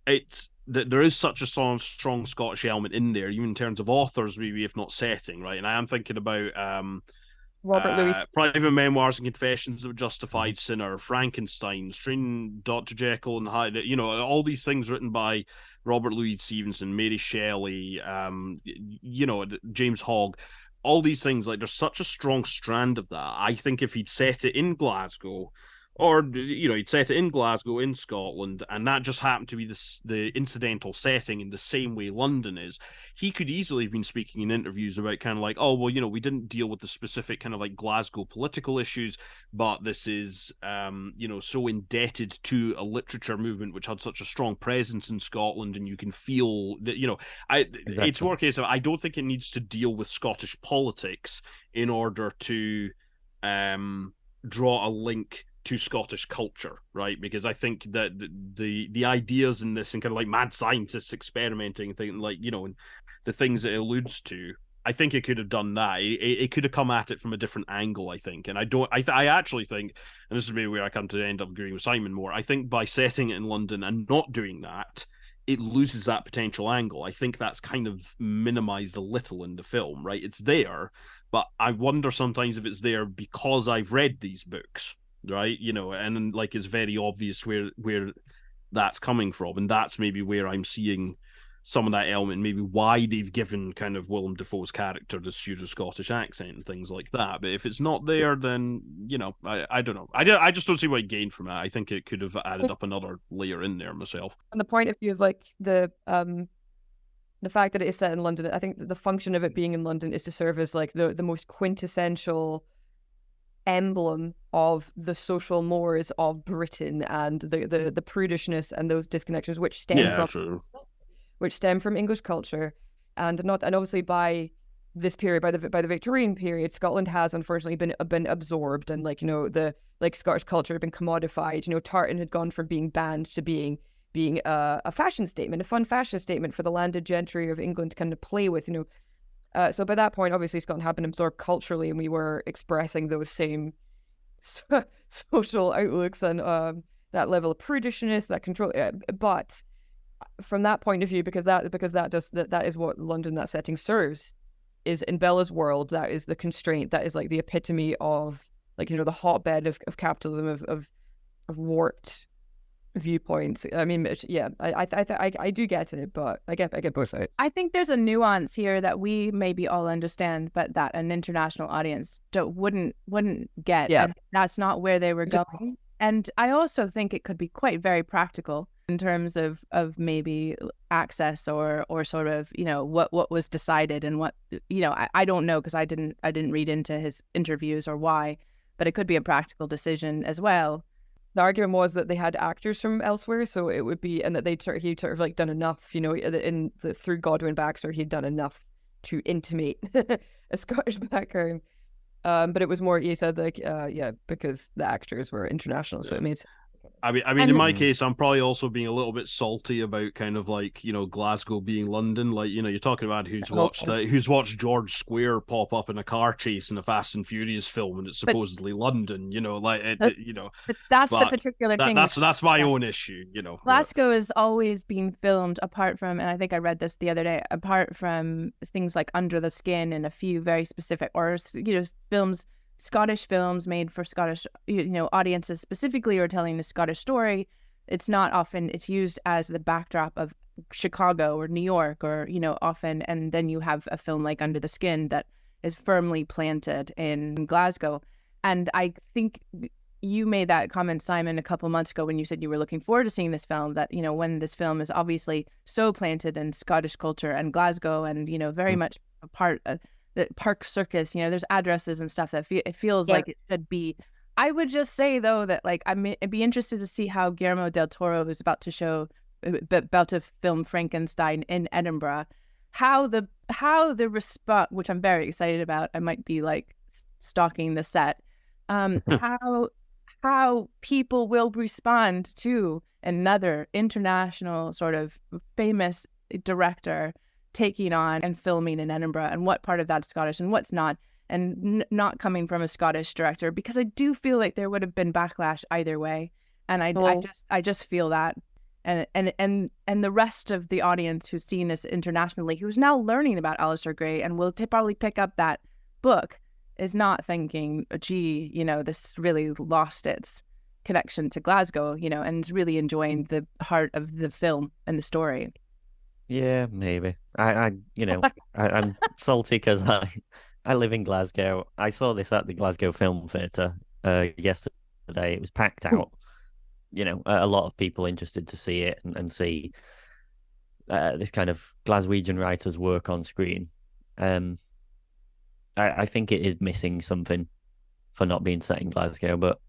Speaker 4: it's that there is such a strong Scottish element in there, even in terms of authors, maybe if not setting, right? And I am thinking about
Speaker 3: Robert Louis,
Speaker 4: Private Memoirs and Confessions of a Justified Sinner, Frankenstein, Strange Dr. Jekyll and Hyde, you know, all these things written by Robert Louis Stevenson, Mary Shelley, you know, James Hogg. All these things, like, there's such a strong strand of that. I think if he'd set it in Glasgow, or, you know, he'd set it in Glasgow, in Scotland, and that just happened to be the incidental setting in the same way London is, he could easily have been speaking in interviews about kind of like, oh, well, you know, we didn't deal with the specific kind of like Glasgow political issues, but this is, you know, so indebted to a literature movement which had such a strong presence in Scotland, and you can feel that, you know, exactly. It's more a case of, I don't think it needs to deal with Scottish politics in order to draw a link to Scottish culture, right? Because I think that the ideas in this, and kind of like mad scientists experimenting, thing, like, you know, and the things it alludes to, I think it could have done that. It could have come at it from a different angle, I think. And I actually think, and this is maybe where I come to end up agreeing with Simon more, I think by setting it in London and not doing that, it loses that potential angle. I think that's kind of minimized a little in the film, right? It's there, but I wonder sometimes if it's there because I've read these books, right? You know, and like it's very obvious where that's coming from, and that's maybe where I'm seeing some of that element, maybe why they've given kind of Willem Dafoe's character the pseudo-Scottish accent and things like that. But if it's not there, then, you know, I don't know. I just don't see what it gained from it. I think it could have added up another layer in there myself.
Speaker 3: And the point of view is like the fact that it is set in London, I think that the function of it being in London is to serve as like the most quintessential emblem of the social mores of Britain and the prudishness and those disconnections which stem from English culture, and obviously by this period, by the Victorian period, Scotland has unfortunately been absorbed, and like, you know, the like Scottish culture had been commodified. You know, tartan had gone from being banned to being a fashion statement, a fun fashion statement for the landed gentry of England to kind of play with, you know. So by that point, obviously, Scotland had been absorbed culturally, and we were expressing those same social outlooks and that level of prudishness, that control. But from that point of view, because that is what London, that setting serves, is in Bella's world, that is the constraint, that is like the epitome of, like, you know, the hotbed of capitalism, of warped viewpoints. I mean, yeah, I do get it, but I get both sides.
Speaker 1: I think there's a nuance here that we maybe all understand, but that an international audience wouldn't get.
Speaker 3: Yeah,
Speaker 1: and that's not where they were going. And I also think it could be quite very practical in terms of maybe access or sort of, you know, what was decided and what, you know, I don't know, because I didn't read into his interviews or why, but it could be a practical decision as well.
Speaker 3: The argument was that they had actors from elsewhere, so it would be, and that he'd sort of like done enough, you know, through Godwin Baxter, he'd done enough to intimate a Scottish background. But it was more, he said, like, because the actors were international, so it made sense.
Speaker 4: I mean, in my case, I'm probably also being a little bit salty about kind of like, you know, Glasgow being London. Like, you know, you're talking about who's watched George Square pop up in a car chase in a Fast and Furious film, and it's supposedly London. You know, like you know.
Speaker 1: But that's the particular thing.
Speaker 4: That's my own issue. You know,
Speaker 1: Glasgow is always being filmed apart from, and I think I read this the other day, apart from things like Under the Skin and a few very specific, or, you know, films. Scottish films made for Scottish, you know, audiences specifically, or telling the Scottish story. It's not often, it's used as the backdrop of Chicago or New York, or, you know, often, and then you have a film like Under the Skin that is firmly planted in Glasgow. And I think you made that comment, Simon, a couple months ago when you said you were looking forward to seeing this film, that, you know, when this film is obviously so planted in Scottish culture and Glasgow, and, you know, very much a part of the Park Circus, you know, there's addresses and stuff that it feels like it should be. I would just say, though, that, like, I'd be interested to see how Guillermo del Toro, who's about to film Frankenstein in Edinburgh, how the response, which I'm very excited about, I might be like stalking the set, how people will respond to another international sort of famous director taking on and filming in Edinburgh, and what part of that's Scottish and what's not, and not coming from a Scottish director, because I do feel like there would have been backlash either way, and I just feel that, and the rest of the audience who's seen this internationally, who's now learning about Aleister Gray and will probably pick up that book, is not thinking, gee, you know, this really lost its connection to Glasgow, you know, and is really enjoying the heart of the film and the story.
Speaker 2: Yeah, maybe. I'm salty because I live in Glasgow. I saw this at the Glasgow Film Theatre yesterday. It was packed out. You know, a lot of people interested to see it and see this kind of Glaswegian writer's work on screen. I think it is missing something for not being set in Glasgow, but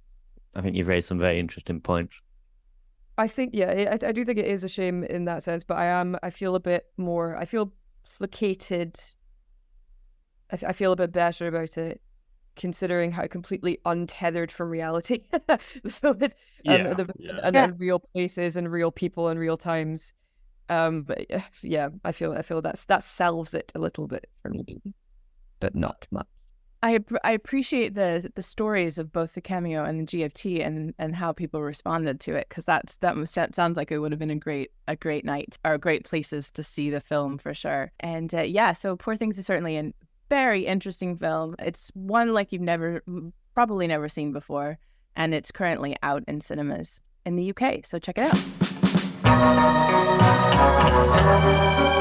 Speaker 2: I think you've raised some very interesting points.
Speaker 3: I think, yeah, I do think it is a shame in that sense, but I feel placated. I feel a bit better about it, considering how completely untethered from reality. So that, and real places and real people and real times. But yeah, I feel that sells it a little bit for me, but not much.
Speaker 1: I appreciate the stories of both the cameo and the GFT and how people responded to it, because that sounds like it would have been a great night, or great places to see the film for sure. And so Poor Things is certainly a very interesting film. It's one like you've probably never seen before, and it's currently out in cinemas in the UK. So check it out.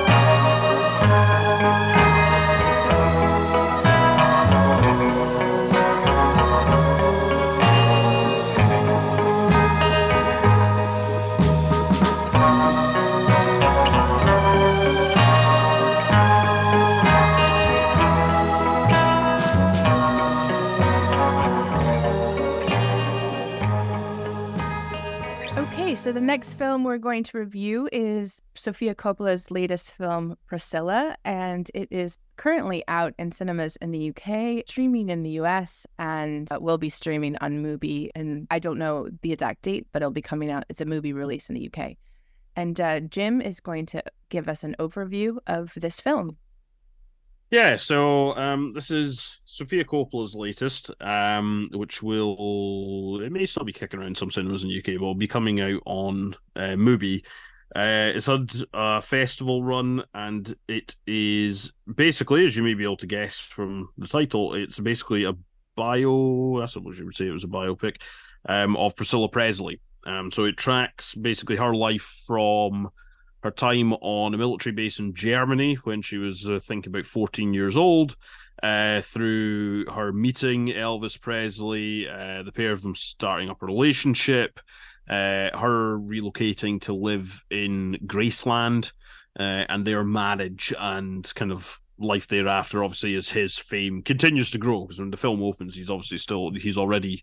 Speaker 1: So the next film we're going to review is Sofia Coppola's latest film, Priscilla, and it is currently out in cinemas in the UK, streaming in the US, and will be streaming on Mubi. And I don't know the exact date, but it'll be coming out. It's a movie release in the UK. And Jim is going to give us an overview of this film.
Speaker 4: Yeah, so this is Sofia Coppola's latest, which it may still be kicking around some cinemas in the UK, but will be coming out on Mubi. It's had a festival run, and it is basically, as you may be able to guess from the title, it's basically a I suppose you would say it was a biopic of Priscilla Presley. So it tracks basically her life from her time on a military base in Germany when she was, I think, about 14 years old, through her meeting Elvis Presley, the pair of them starting up a relationship, her relocating to live in Graceland, and their marriage and kind of life thereafter, obviously, as his fame continues to grow. Because when the film opens, he's already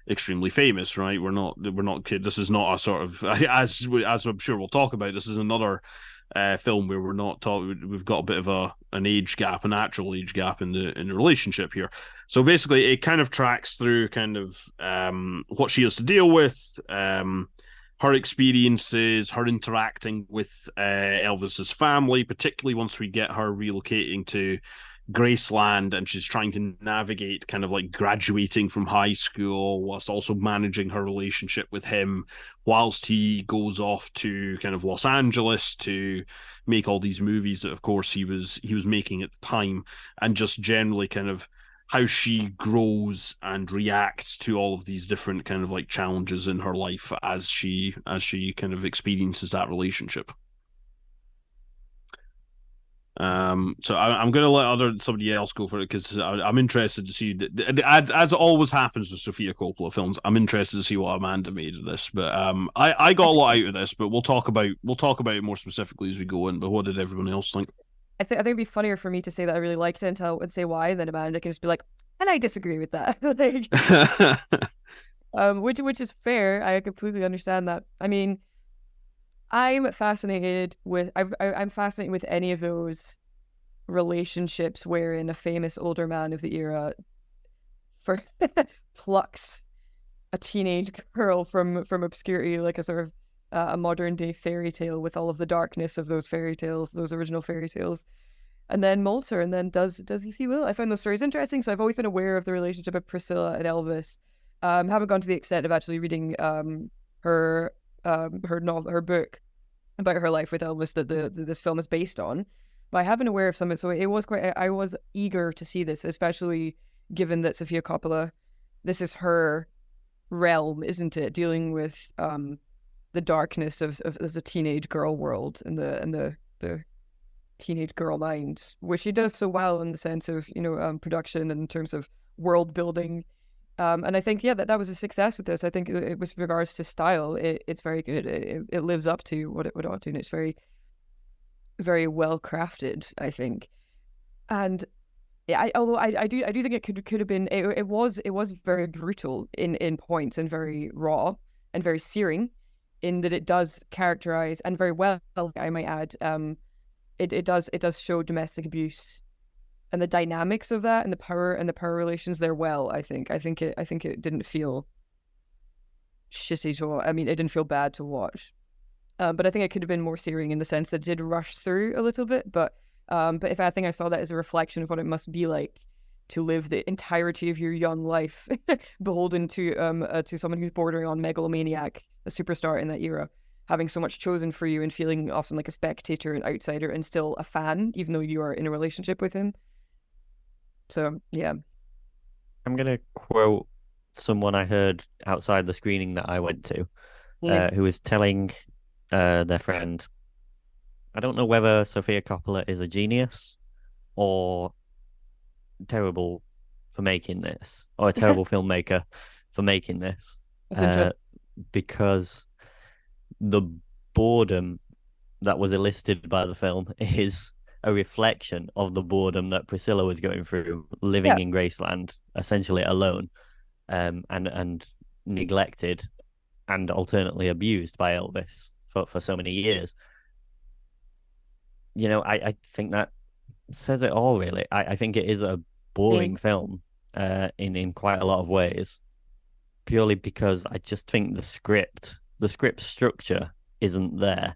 Speaker 4: extremely famous, right? We're not this is not a sort of, as I'm sure we'll talk about, this is another film where we've got a bit of an age gap, an actual age gap in the relationship here. So basically it kind of tracks through kind of what she has to deal with, her experiences, her interacting with Elvis's family, particularly once we get her relocating to Graceland, and she's trying to navigate kind of like graduating from high school whilst also managing her relationship with him whilst he goes off to kind of Los Angeles to make all these movies that of course he was making at the time, and just generally kind of how she grows and reacts to all of these different kind of like challenges in her life as she kind of experiences that relationship. So I'm going to let somebody else go for it, because I'm interested to see, as it always happens with Sofia Coppola films, I'm interested to see what Amanda made of this. But I got a lot out of this, but we'll talk about it more specifically as we go in. But what did everyone else think?
Speaker 3: I think it'd be funnier for me to say that I really liked it and say why, than Amanda can just be like, and I disagree with that. Which is fair. I completely understand that. I mean, I'm fascinated with any of those relationships wherein a famous older man of the era plucks a teenage girl from obscurity, like a sort of a modern day fairy tale with all of the darkness of those fairy tales, those original fairy tales, and then molds her and then does as he will. I find those stories interesting, so I've always been aware of the relationship of Priscilla and Elvis. Haven't gone to the extent of actually reading her book about her life with Elvis that this film is based on, but I have been aware of some of it, so it was I was eager to see this, especially given that Sofia Coppola, this is her realm, isn't it, dealing with the darkness of the teenage girl world and the teenage girl mind, which she does so well in the sense of production and in terms of world building. And I think, that was a success with this. I think it with regards to style, it's very good. It lives up to what it ought to, and it's very, very well crafted, I think. And although I do think it could have been, it was very brutal in points, and very raw and very searing, in that it does characterize, and very well, I might add, it does show domestic abuse and the dynamics of that, and the power relations there well. I think it didn't feel shitty to watch. I mean, it didn't feel bad to watch, but I think it could have been more searing in the sense that it did rush through a little bit. But if I think I saw that as a reflection of what it must be like to live the entirety of your young life beholden to someone who's bordering on megalomaniac, a superstar in that era, having so much chosen for you and feeling often like a spectator, an outsider, and still a fan, even though you are in a relationship with him. So, yeah.
Speaker 2: I'm going to quote someone I heard outside the screening that I went to, who was telling their friend, I don't know whether Sofia Coppola is a genius or terrible for making this, or a terrible filmmaker for making this.
Speaker 3: That's interesting.
Speaker 2: Because the boredom that was elicited by the film is a reflection of the boredom that Priscilla was going through, living in Graceland, essentially alone, and neglected, and alternately abused by Elvis for so many years. I think that says it all, really. I think it is a boring film in quite a lot of ways, purely because I just think the script structure isn't there.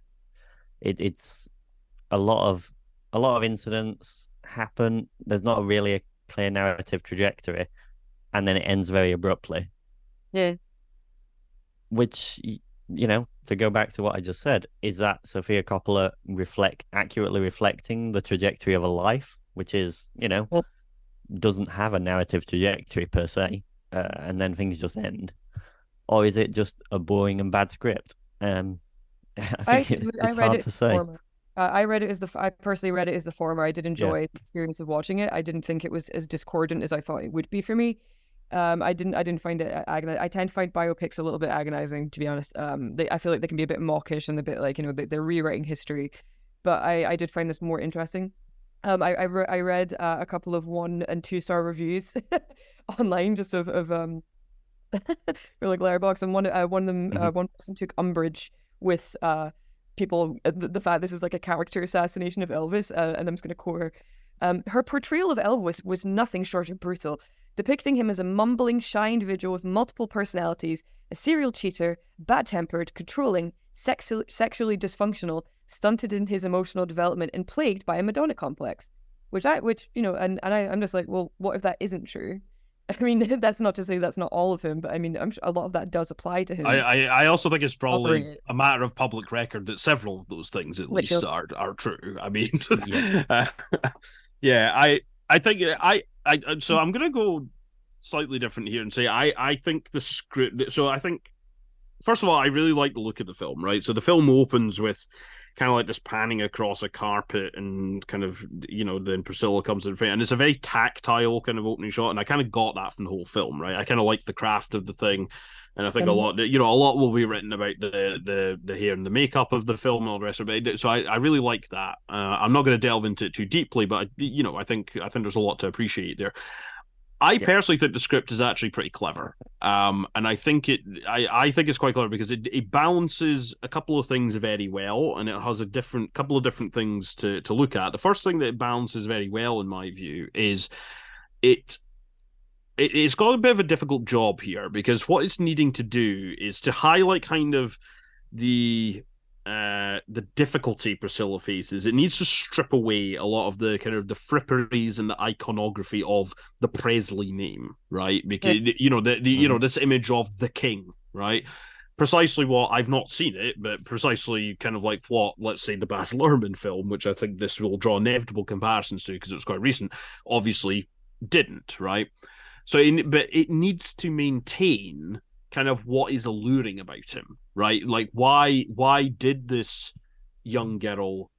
Speaker 2: It's a lot of incidents happen. There's not really a clear narrative trajectory, and then it ends very abruptly.
Speaker 3: Yeah.
Speaker 2: Which, to go back to what I just said, is that Sofia Coppola accurately reflecting the trajectory of a life, which is, doesn't have a narrative trajectory per se, and then things just end? Or is it just a boring and bad script? I think it's hard to say.
Speaker 3: I personally read it as the former. I did enjoy the experience of watching it. I didn't think it was as discordant as I thought it would be for me. I didn't find it agonizing. I tend to find biopics a little bit agonizing, to be honest. I feel like they can be a bit mawkish and a bit like, they're rewriting history. But I did find this more interesting. I read a couple of 1- and 2-star reviews online, just of for like Letterboxd, and one of them, one person took umbrage with people the fact this is like a character assassination of Elvis, and I'm just going to quote her. Her portrayal of Elvis was nothing short of brutal, depicting him as a mumbling, shy individual with multiple personalities, a serial cheater, bad-tempered, controlling, sexually dysfunctional, stunted in his emotional development, and plagued by a Madonna complex. And I'm just like, well, what if that isn't true? I mean, that's not to say that's not all of him, but I mean, I'm sure a lot of that does apply to him.
Speaker 4: I also think it's probably a matter of public record that several of those things at least are true. I mean, I think so I'm going to go slightly different here and say I think the script. So I think, first of all, I really like the look of the film, right? So the film opens with kind of like this panning across a carpet, and kind of, then Priscilla comes in front, and it's a very tactile kind of opening shot, and I kind of got that from the whole film, right? I kind of like the craft of the thing, and I think a lot will be written about the hair and the makeup of the film and all the rest of it. So I really like that. I'm not going to delve into it too deeply, but I think there's a lot to appreciate there. I personally think the script is actually pretty clever, and I think it's quite clever because it balances a couple of things very well, and it has a couple of different things to look at. The first thing that it balances very well, in my view, is it's got a bit of a difficult job here, because what it's needing to do is to highlight kind of the difficulty Priscilla faces. It needs to strip away a lot of the kind of the fripperies and the iconography of the Presley name, right? Because this image of the king, right? Precisely what, I've not seen it, but precisely kind of like what, let's say, the Baz Luhrmann film, which I think this will draw inevitable comparisons to because it was quite recent, obviously didn't, right? So, but it needs to maintain kind of what is alluring about him, right? Like, why did this young girl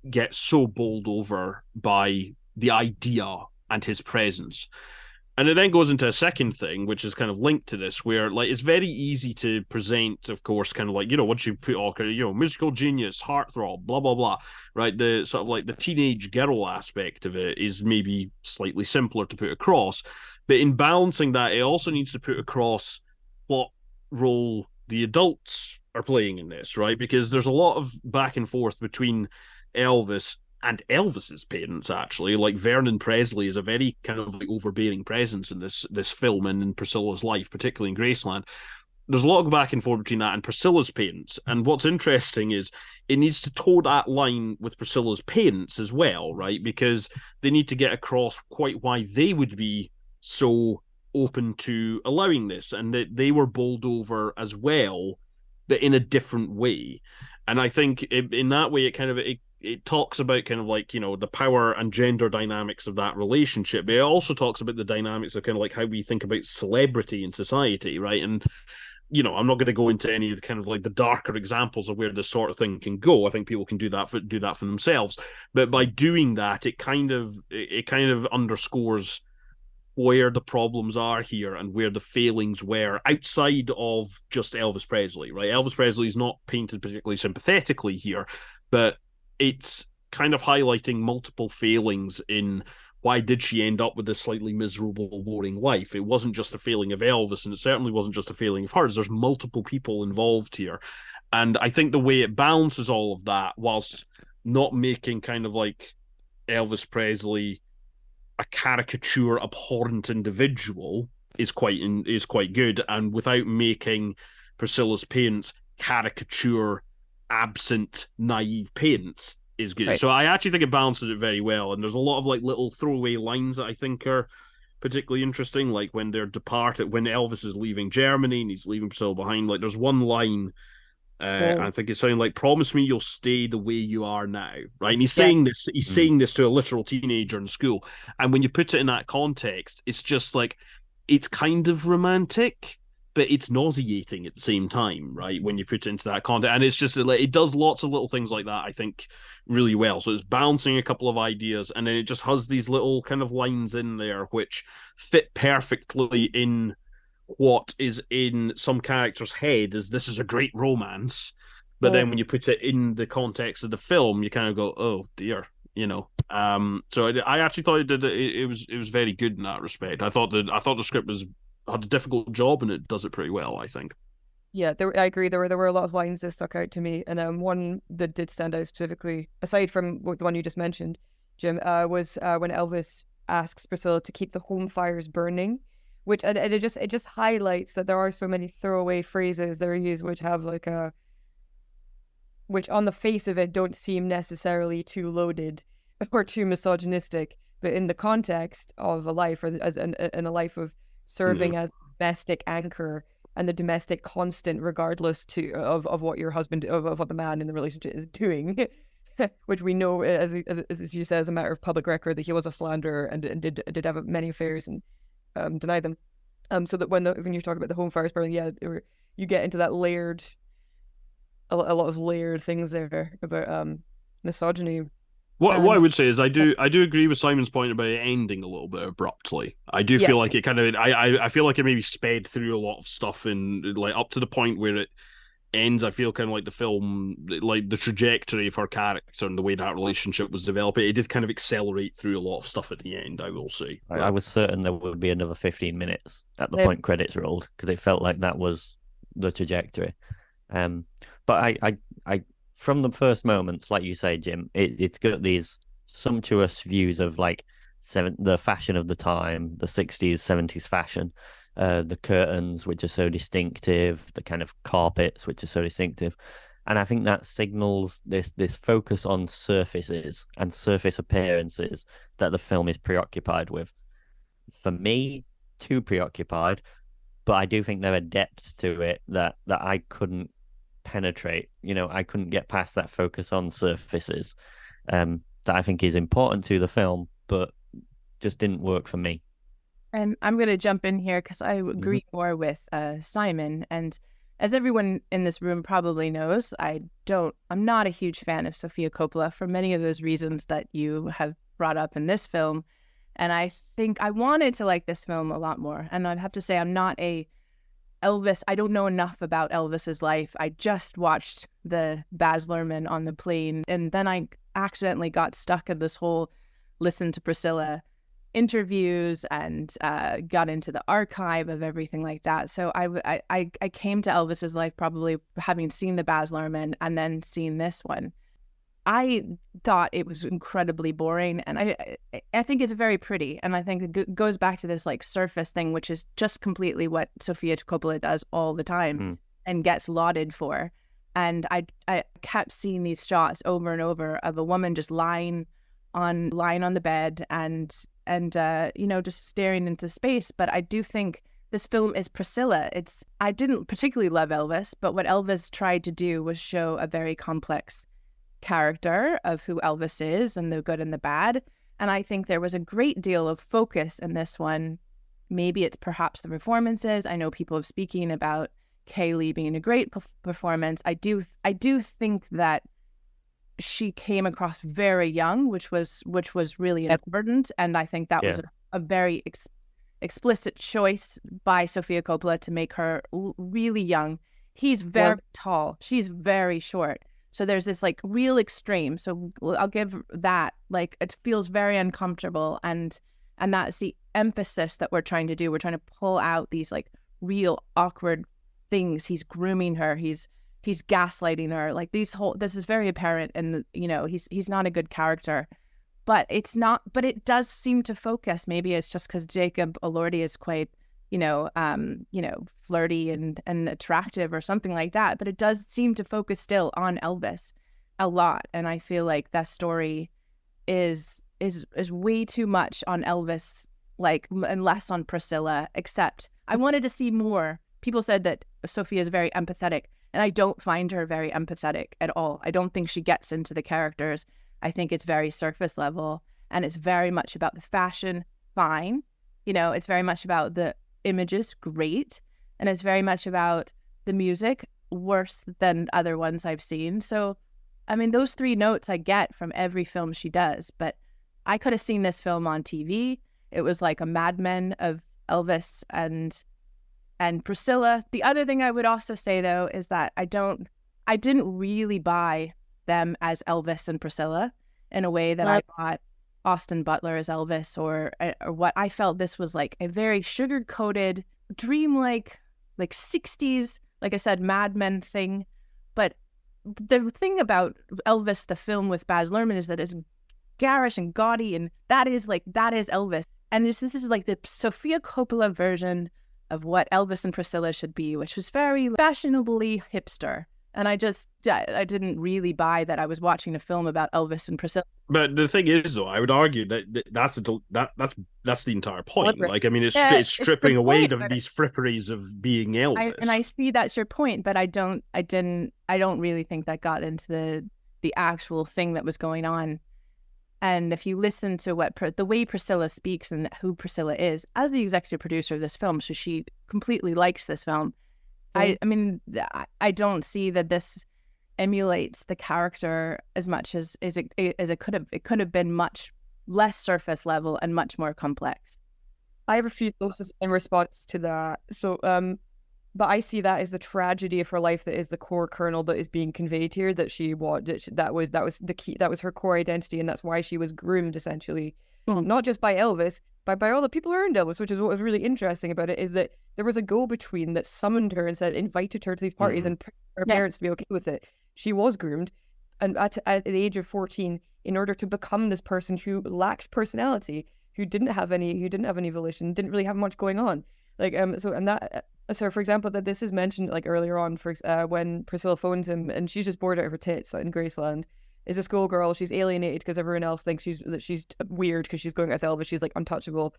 Speaker 4: get so bowled over by the idea and his presence? And it then goes into a second thing, which is kind of linked to this, where like it's very easy to present, of course, kind of like, once you put all kind of, musical genius, heartthrob, blah, blah, blah, right? The sort of like the teenage girl aspect of it is maybe slightly simpler to put across. But in balancing that, it also needs to put across what role the adults are playing in this, right? Because there's a lot of back and forth between Elvis and Elvis's parents, actually. Like, Vernon Presley is a very kind of like overbearing presence in this film and in Priscilla's life, particularly in Graceland. There's a lot of back and forth between that and Priscilla's parents. And what's interesting is it needs to toe that line with Priscilla's parents as well, right? Because they need to get across quite why they would be so open to allowing this, and that they were bowled over as well, but in a different way. And I think in that way, it kind of it talks about kind of like, the power and gender dynamics of that relationship, but it also talks about the dynamics of kind of like how we think about celebrity in society, right? And I'm not going to go into any of the kind of like the darker examples of where this sort of thing can go. I think people can do that for themselves, but by doing that, it kind of underscores where the problems are here and where the failings were outside of just Elvis Presley, right? Elvis Presley is not painted particularly sympathetically here, but it's kind of highlighting multiple failings in why did she end up with this slightly miserable, boring life? It wasn't just a failing of Elvis, and it certainly wasn't just a failing of hers. There's multiple people involved here. And I think the way it balances all of that, whilst not making kind of like Elvis Presley a caricature, abhorrent individual, is quite good, and without making Priscilla's parents caricature, absent, naive parents is good. Right. So I actually think it balances it very well, and there's a lot of like little throwaway lines that I think are particularly interesting, like when they're departed, when Elvis is leaving Germany and he's leaving Priscilla behind. Like there's one line. I think it's something like, "Promise me you'll stay the way you are now," right? And he's saying this. He's saying this to a literal teenager in school. And when you put it in that context, it's just like, it's kind of romantic, but it's nauseating at the same time, right? When you put it into that context, and it's just like, it does lots of little things like that, I think, really well. So it's bouncing a couple of ideas, and then it just has these little kind of lines in there which fit perfectly in what is in some character's head is this is a great romance, but then when you put it in the context of the film, you kind of go, oh dear, So I actually thought it was very good in that respect. I thought the script had a difficult job, and it does it pretty well, I think.
Speaker 3: Yeah, I agree. There were a lot of lines that stuck out to me, and one that did stand out specifically, aside from the one you just mentioned, Jim, was when Elvis asks Priscilla to keep the home fires burning. Which it just highlights that there are so many throwaway phrases that are used, which have which on the face of it don't seem necessarily too loaded or too misogynistic, but in the context of a life, or in a life of serving as domestic anchor and the domestic constant, regardless of what your husband, of what the man in the relationship is doing, which we know, as you said, as a matter of public record, that he was a philanderer and did have many affairs and deny them. So that when you talk about the home fires burning, you get into that layered, a lot of layered things there about misogyny.
Speaker 4: What I would say is I do agree with Simon's point about it ending a little bit abruptly. I do feel like it kind of I feel like it maybe sped through a lot of stuff, and like up to the point where it ends, I feel kind of like the film, like the trajectory of her character and the way that relationship was developing, it did kind of accelerate through a lot of stuff at the end, I will say.
Speaker 2: I was certain there would be another 15 minutes at the point credits rolled, because it felt like that was the trajectory. But I from the first moments, like you say, Jim, it's got these sumptuous views of like the fashion of the time, the 60s, 70s fashion. The curtains, which are so distinctive, the kind of carpets, which are so distinctive. And I think that signals this focus on surfaces and surface appearances that the film is preoccupied with. For me, too preoccupied, but I do think there are depths to it that I couldn't penetrate. I couldn't get past that focus on surfaces that I think is important to the film, but just didn't work for me.
Speaker 1: And I'm going to jump in here because I agree more with Simon. And as everyone in this room probably knows, I'm not a huge fan of Sofia Coppola for many of those reasons that you have brought up in this film. And I think I wanted to like this film a lot more. And I'd have to say I'm not a Elvis. I don't know enough about Elvis's life. I just watched the Baz Luhrmann on the plane. And then I accidentally got stuck in this whole listen to Priscilla interviews and got into the archive of everything like that. So I came to Elvis's life probably having seen the Baz Luhrmann and then seen this one. I thought it was incredibly boring, and I think it's very pretty, and I think it goes back to this like surface thing, which is just completely what Sofia Coppola does all the time and gets lauded for. And I kept seeing these shots over and over of a woman just lying on the bed and just staring into space. But I do think this film is Priscilla. I didn't particularly love Elvis, but what Elvis tried to do was show a very complex character of who Elvis is and the good and the bad. And I think there was a great deal of focus in this one. Maybe it's perhaps the performances. I know people have speaking about Kaylee being a great performance. I do think that she came across very young, which was really important. And I think that was a very explicit choice by Sofia Coppola to make her really young. He's very tall. She's very short. So there's this like real extreme. So I'll give that, like, it feels very uncomfortable, and that's the emphasis that we're trying to do. We're trying to pull out these like real awkward things. He's grooming her. He's gaslighting her. Like this is very apparent, and he's not a good character. But it's not. But it does seem to focus. Maybe it's just because Jacob Elordi is quite, flirty and attractive or something like that. But it does seem to focus still on Elvis a lot, and I feel like that story is way too much on Elvis, like, and less on Priscilla. Except I wanted to see more. People said that Sofia is very empathetic, and I don't find her very empathetic at all. I don't think she gets into the characters. I think it's very surface level, and it's very much about the fashion, fine. It's very much about the images, great. And it's very much about the music, worse than other ones I've seen. So, I mean, those 3 notes I get from every film she does, but I could have seen this film on TV. It was like a Mad Men of Elvis and Priscilla. The other thing I would also say, though, is that I didn't really buy them as Elvis and Priscilla in a way that I bought Austin Butler as Elvis, or what I felt this was like a very sugar-coated, dreamlike, like 60s, like I said, Mad Men thing. But the thing about Elvis, the film with Baz Luhrmann, is that it's garish and gaudy, and that is Elvis. And this is like the Sofia Coppola version of what Elvis and Priscilla should be, which was very fashionably hipster. And I didn't really buy that I was watching a film about Elvis and Priscilla.
Speaker 4: But the thing is, though, I would argue that that's the entire point. Like, I mean, it's stripping away these fripperies of being Elvis.
Speaker 1: And I see that's your point, but I don't really think that got into the actual thing that was going on. And if you listen to the way Priscilla speaks and who Priscilla is as the executive producer of this film, so she completely likes this film. I mean, I don't see that this emulates the character as much as it could have. It could have been much less surface level and much more complex.
Speaker 3: I have a few thoughts in response to that. So, but I see that as the tragedy of her life that is the core kernel that is being conveyed here. That that was the key. That was her core identity, and that's why she was groomed, essentially, not just by Elvis, but by all the people around Elvis. Which is what was really interesting about it, is that there was a go-between that summoned her and invited her to these parties, and her parents to be okay with it. She was groomed, and at the age of 14, in order to become this person who lacked personality, who didn't have any volition, didn't really have much going on. Like so for example, that this is mentioned like earlier on when Priscilla phones him, and she's just bored out of her tits in Graceland. Is a schoolgirl. She's alienated because everyone else thinks she's weird because she's going with Elvis. She's like untouchable,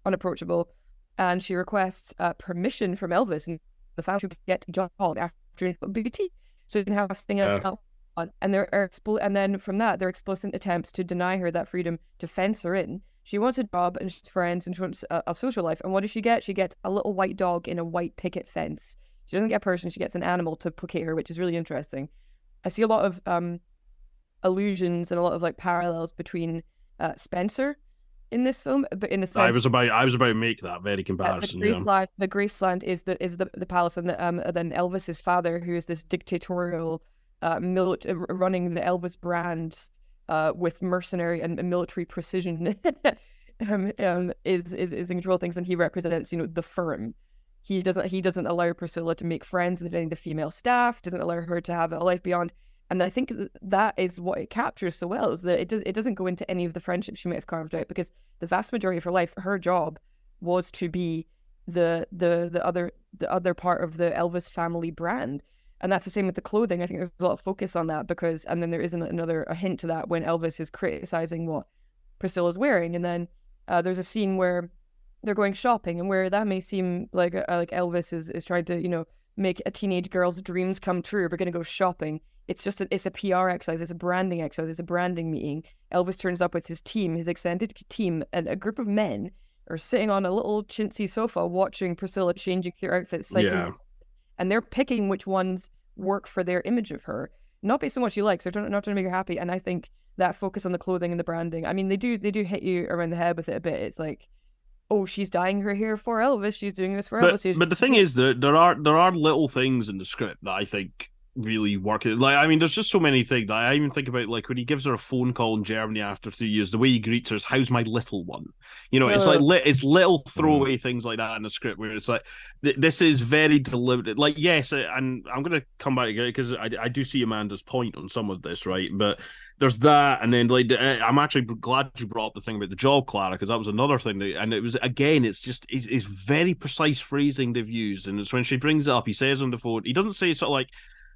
Speaker 3: unapproachable, and she requests permission from Elvis and the family to get John after BBT, so you can have a thing on. And and then from that, there are explicit attempts to deny her that freedom, to fence her in. She wants a job and she's friends and she wants a social life. And what does she get? She gets a little white dog in a white picket fence. She doesn't get a person. She gets an animal to placate her, which is really interesting. I see a lot of allusions and a lot of like parallels between Spencer in this film, but in the sense
Speaker 4: I was about to make that very comparison.
Speaker 3: The Graceland is the palace, and then Elvis's father, who is this dictatorial running the Elvis brand with mercenary and military precision, is in control of things, and he represents the firm. He doesn't allow Priscilla to make friends with any of the female staff, doesn't allow her to have a life beyond. And I think that is what it captures so well, is that it doesn't go into any of the friendships she might have carved out, because the vast majority of her life, her job was to be the other part of the Elvis family brand. And that's the same with the clothing. I think there's a lot of focus on that, and then there is a hint to that when Elvis is criticizing what Priscilla's wearing. And then there's a scene where they're going shopping, and where that may seem like Elvis is trying to make a teenage girl's dreams come true. We're going to go shopping. It's a PR exercise. It's a branding exercise. It's a branding meeting. Elvis turns up with his team, his extended team, and a group of men are sitting on a little chintzy sofa watching Priscilla changing their outfits. And they're picking which ones work for their image of her, not based on what she likes. They're not trying to make her happy. And I think that focus on the clothing and the branding, I mean, they do hit you around the head with it a bit. It's like, oh, she's dyeing her hair for Elvis. She's doing this for Elvis.
Speaker 4: But the thing is that there are little things in the script that I think really work it. Like, I mean, there's just so many things. I even think about, like, when he gives her a phone call in Germany after 3 years, the way he greets her is, "How's my little one?" You know, it's like it's little throwaway things like that in the script where it's like this is very deliberate. Like, yes, and I'm gonna come back again because I do see Amanda's point on some of this, right? But there's that, and then like I'm actually glad you brought up the thing about the job, Clara, because that was another thing that, and it was again, it's just it's very precise phrasing they've used, and it's when she brings it up, he says on the phone, he doesn't say sort of like,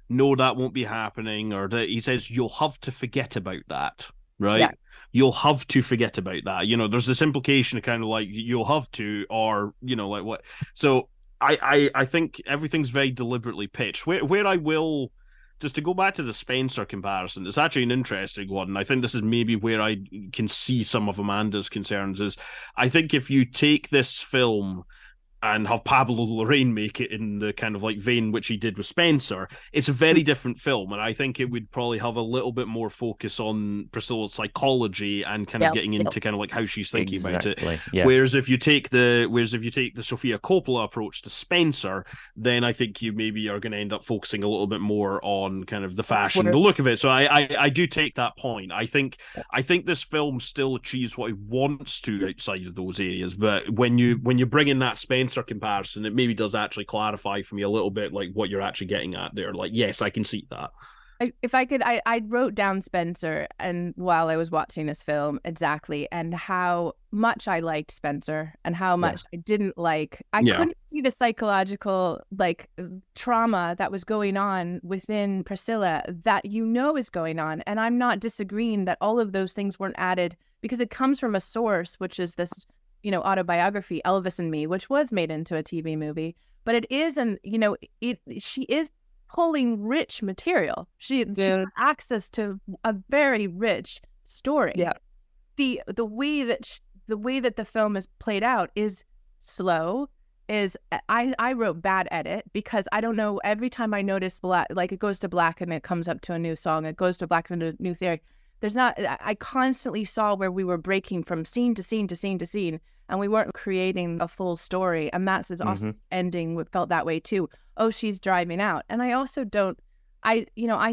Speaker 4: "No, that won't be happening," or he says, "You'll have to forget about that," right? Yeah. You'll have to forget about that. You know, there's this implication of kind of like you'll have to, or you know, like what. So I think everything's very deliberately pitched. Where I will, just to go back to the Spencer comparison, it's actually an interesting one. And I think this is maybe where I can see some of Amanda's concerns is, I think if you take this film and have Pablo Larraín make it in the kind of like vein which he did with Spencer, it's a very different film, and I think it would probably have a little bit more focus on Priscilla's psychology and kind of getting into kind of like how she's thinking about it. Yeah. Whereas if you take the Sofia Coppola approach to Spencer, then I think you maybe are going to end up focusing a little bit more on kind of the fashion, the look of it. So I do take that point. I think this film still achieves what it wants to outside of those areas, but when you bring in that Spencer comparison, it maybe does actually clarify for me a little bit like what you're actually getting at there. Like, yes, I can see that.
Speaker 1: If I could, I wrote down Spencer and while I was watching this film exactly, and how much I liked Spencer and how much I didn't like. I couldn't see the psychological like trauma that was going on within Priscilla that is going on, and I'm not disagreeing that all of those things weren't added because it comes from a source, which is this autobiography, Elvis and Me, which was made into a TV movie, but it is she is pulling rich material. She has access to a very rich story. Yeah. The way that the film is played out is slow. I wrote bad edit because I don't know, every time I notice black, like it goes to black and it comes up to a new song, it goes to black and a new theory. I constantly saw where we were breaking from scene to scene to scene to scene, and we weren't creating a full story. And that's also ending felt that way too. Oh, she's driving out. And I also I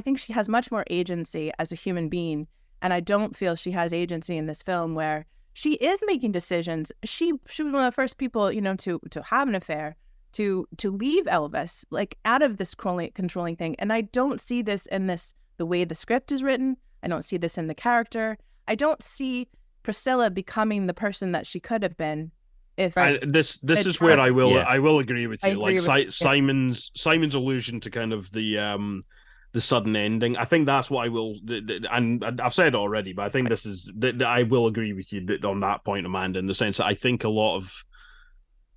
Speaker 1: think she has much more agency as a human being. And I don't feel she has agency in this film where she is making decisions. She was one of the first people, to have an affair, to leave Elvis, like out of this controlling thing. And I don't see this in the way the script is written. I don't see this in the character. I don't see Priscilla becoming the person that she could have been.
Speaker 4: This is where I will agree with you. Like Simon's allusion to kind of the sudden ending. I think that's what I will, and I've said it already, but I think this is I will agree with you on that point, Amanda, in the sense that I think a lot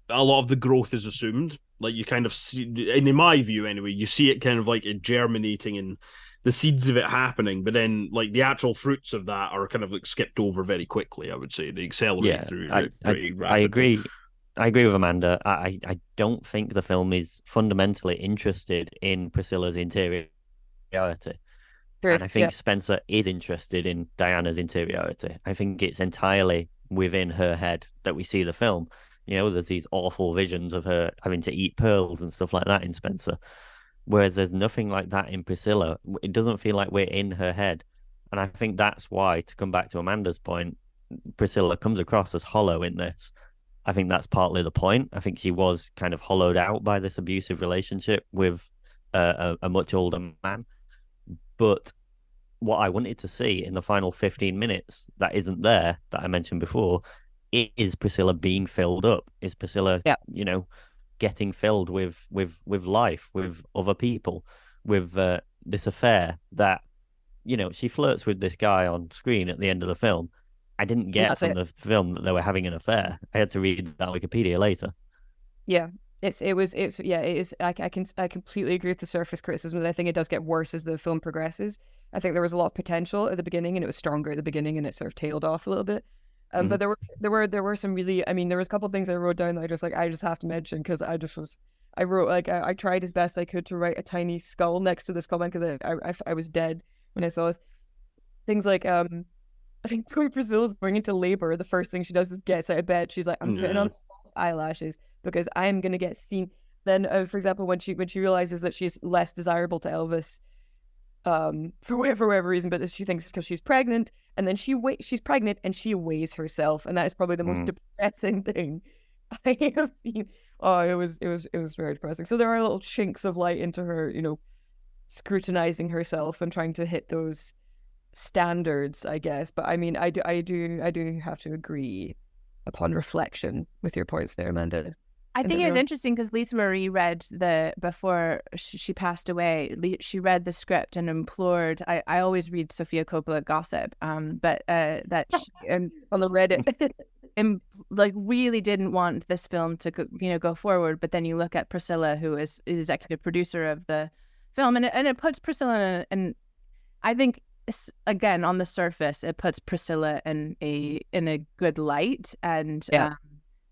Speaker 4: of the growth is assumed. Like you kind of see, in my view anyway, you see it kind of like it germinating and the seeds of it happening, but then like the actual fruits of that are kind of like skipped over very quickly. I would say they accelerate through pretty rapidly.
Speaker 2: I agree with Amanda. I don't think the film is fundamentally interested in Priscilla's interiority. And I think Spencer is interested in Diana's interiority. I think it's entirely within her head that we see the film. There's these awful visions of her having to eat pearls and stuff like that in Spencer. Whereas there's nothing like that in Priscilla. It doesn't feel like we're in her head. And I think that's why, to come back to Amanda's point, Priscilla comes across as hollow in this. I think that's partly the point. I think she was kind of hollowed out by this abusive relationship with a much older man. But what I wanted to see in the final 15 minutes that isn't there, that I mentioned before, is Priscilla being filled up. Is Priscilla, getting filled with life, with other people, with this affair that, she flirts with this guy on screen at the end of the film. I didn't get from the film that they were having an affair. I had to read that Wikipedia later.
Speaker 3: Yeah, it is. I completely agree with the surface criticism, and I think it does get worse as the film progresses. I think there was a lot of potential at the beginning, and it was stronger at the beginning, and it sort of tailed off a little bit. But there were some really, there was a couple of things I wrote down that I just have to mention, because I wrote I tried as best I could to write a tiny skull next to this comment because I was dead when I saw this. Things like I think when Priscilla's going into labor, the first thing she does is gets out of bed. She's like, I'm putting on false eyelashes because I'm gonna get seen. Then, for example, when she realizes that she's less desirable to Elvis, for whatever reason, but she thinks it's because she's pregnant, and then she's pregnant and she weighs herself, and that is probably the most depressing thing I have seen. Oh, it was very depressing. So there are little chinks of light into her, scrutinizing herself and trying to hit those standards, I guess. But I mean, I do have to agree upon reflection with your points there, Amanda.
Speaker 1: I think it was interesting because Lisa Marie read before she passed away, she read the script and implored, I always read Sofia Coppola gossip, but that she,
Speaker 3: on the Reddit,
Speaker 1: really didn't want this film to go forward. But then you look at Priscilla, who is the executive producer of the film, and it puts Priscilla and I think, again, on the surface, it puts Priscilla in a good light, and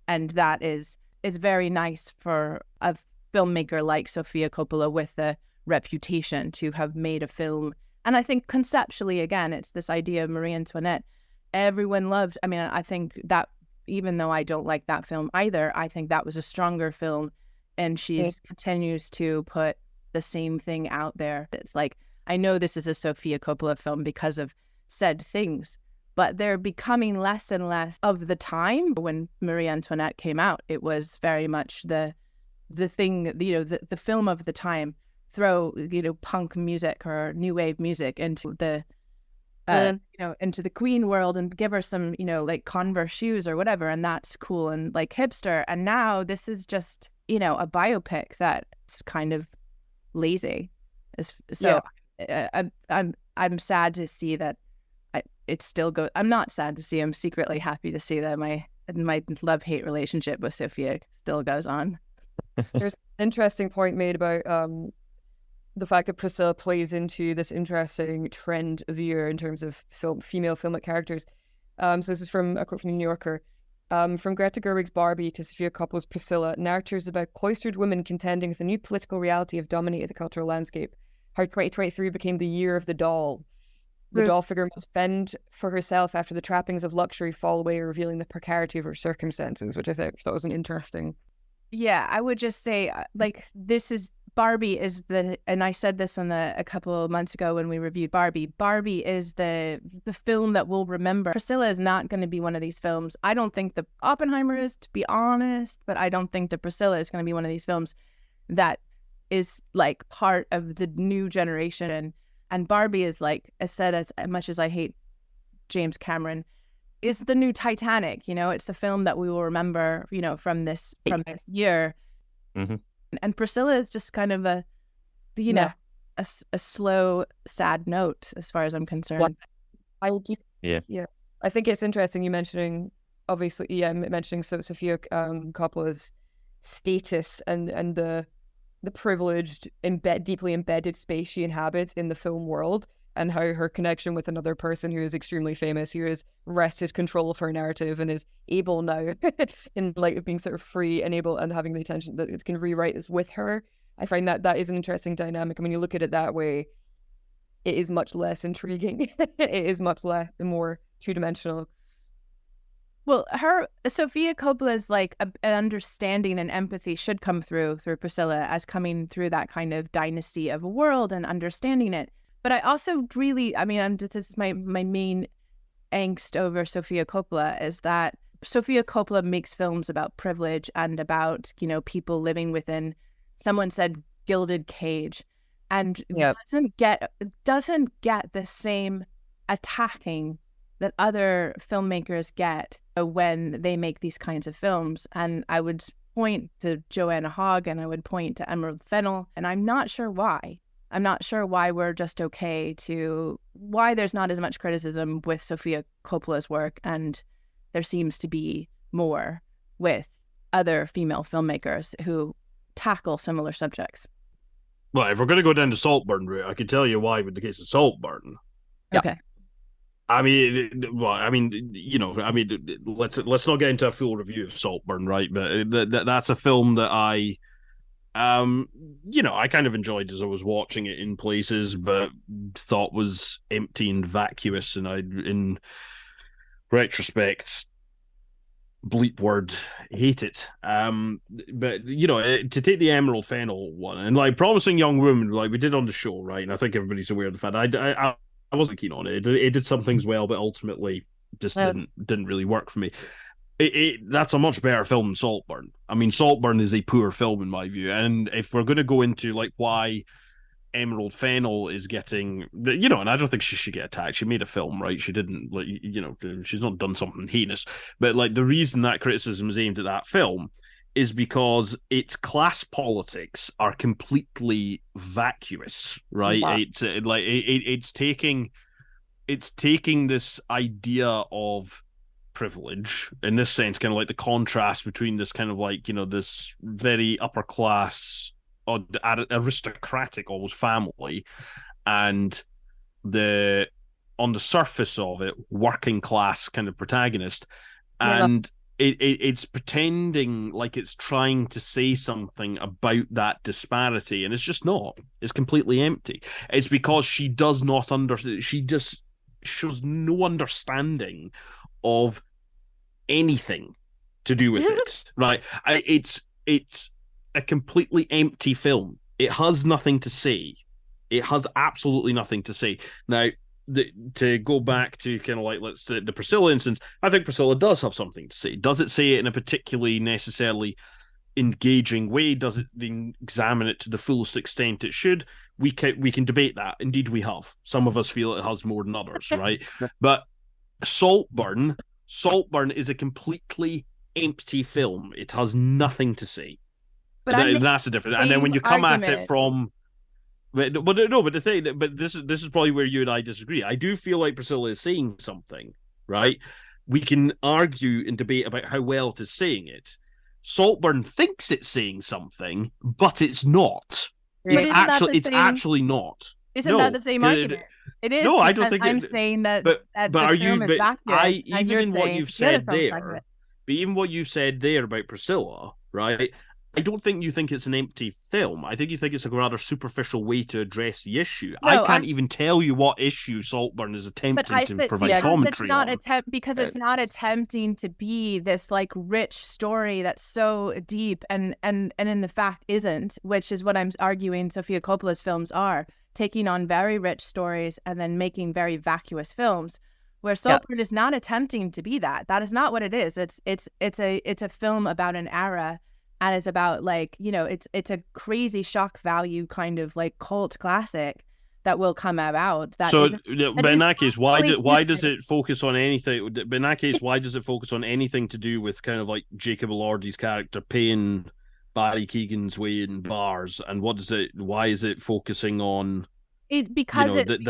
Speaker 1: that is very nice for a filmmaker like Sofia Coppola with a reputation to have made a film. And I think conceptually, again, it's this idea of Marie Antoinette. Everyone loves. I mean, I think that even though I don't like that film either, I think that was a stronger film, and she continues to put the same thing out there. It's like, I know this is a Sofia Coppola film because of said things, but they're becoming less and less of the time. When Marie Antoinette came out, it was very much the thing, the film of the time. Throw, punk music or new wave music into the, into the Queen world and give her some, like Converse shoes or whatever, and that's cool and like hipster. And now this is just, a biopic that's kind of lazy. So I'm sad to see that. It still goes. I'm not sad to see. I'm secretly happy to see that my love-hate relationship with Sofia still goes on.
Speaker 3: There's an interesting point made about the fact that Priscilla plays into this interesting trend of the year in terms of female filmic characters. So this is from a quote from the New Yorker. From Greta Gerwig's Barbie to Sofia Coppola's Priscilla, narratives about cloistered women contending with a new political reality have dominated the cultural landscape. How 2023 became the year of the doll. The doll figure must fend for herself after the trappings of luxury fall away, revealing the precarity of her circumstances, which I thought was an interesting.
Speaker 1: Yeah, I would just say, this is Barbie is and I said this on a couple of months ago when we reviewed Barbie. Barbie is the film that we'll remember. Priscilla is not going to be one of these films. I don't think the Oppenheimer is, to be honest, but I don't think the Priscilla is going to be one of these films that is like part of the new generation. And Barbie is, like I said, as much as I hate James Cameron, is the new Titanic. It's the film that we will remember, from this year.
Speaker 2: Mm-hmm.
Speaker 1: And Priscilla is just kind of a slow, sad note as far as I'm concerned.
Speaker 3: Yeah. I think it's interesting you mentioning, obviously, mentioning Sofia Coppola's status and the privileged, deeply embedded space she inhabits in the film world, and how her connection with another person who is extremely famous, who has wrested control of her narrative and is able now, in light of being sort of free and able and having the attention that it can rewrite this with her. I find that is an interesting dynamic. I mean, you look at it that way, it is much less intriguing. It is much more two-dimensional.
Speaker 1: Well, Sofia Coppola's like an understanding and empathy should come through Priscilla as coming through that kind of dynasty of a world and understanding it. But I also really, this is my main angst over Sofia Coppola, is that Sofia Coppola makes films about privilege and about, people living within, someone said, gilded cage, and doesn't get the same attacking that other filmmakers get when they make these kinds of films. And I would point to Joanna Hogg and I would point to Emerald Fennel, and I'm not sure why. I'm not sure why we're just okay why there's not as much criticism with Sofia Coppola's work, and there seems to be more with other female filmmakers who tackle similar subjects.
Speaker 4: Well, if we're going to go down the Saltburn route, I can tell you why with the case of Saltburn.
Speaker 1: Okay.
Speaker 4: Let's not get into a full review of Saltburn, right? But that's a film that I kind of enjoyed as I was watching it in places, but thought was empty and vacuous. And in retrospect, bleep word, hate it. But to take the Emerald Fennel one, and like Promising Young Woman, like we did on the show, right? And I think everybody's aware of the fact I wasn't keen on it. It did some things well, but ultimately just didn't really work for me. That's a much better film than Saltburn. I mean, Saltburn is a poor film in my view, and if we're going to go into like why Emerald Fennel is getting, and I don't think she should get attacked. She made a film, right? She didn't, like, she's not done something heinous. But like the reason that criticism is aimed at that film is because its class politics are completely vacuous, right? Wow. It's taking this idea of privilege in this sense, kind of like the contrast between this kind of like, this very upper class or aristocratic almost family and on the surface of it working class kind of protagonist, and it's pretending like it's trying to say something about that disparity, and it's just not. It's completely empty. It's because she does not understand. She just shows no understanding of anything to do with it, right? It's a completely empty film. It has nothing to say. It has absolutely nothing to say. Now, to go back to kind of like, let's say the Priscilla instance, I think Priscilla does have something to say. Does it say it in a particularly necessarily engaging way? Does it examine it to the fullest extent it should? We can debate that. Indeed, we have. Some of us feel it has more than others, right? But Saltburn is a completely empty film. It has nothing to say. But that's the difference. And then when you come at it from, but this is probably where you and I disagree. I do feel like Priscilla is saying something, right? We can argue and debate about how well it is saying it. Saltburn thinks it's saying something, but it's not. It's actually not.
Speaker 1: Isn't that the same argument? It is.
Speaker 4: No, I don't think.
Speaker 1: I'm saying that.
Speaker 4: But
Speaker 1: the film is vacuous,
Speaker 4: even in what you've said there, but even what you said there about Priscilla, right? I don't think you think it's an empty film. I think you think it's a rather superficial way to address the issue. No, I can't even tell you what issue Saltburn is attempting to provide commentary on.
Speaker 1: It's not attempting to be this like rich story that's so deep and in the fact isn't, which is what I'm arguing Sofia Coppola's films are, taking on very rich stories and then making very vacuous films. Where Saltburn is not attempting to be that. That is not what it is. It's a film about an era. And it's about like, it's a crazy shock value kind of like cult classic that will come about.
Speaker 4: But in that case, why does it focus on anything? But in that case, why does it focus on anything to do with kind of like Jacob Elordi's character paying Barry Keoghan's way in bars? And why is it focusing on the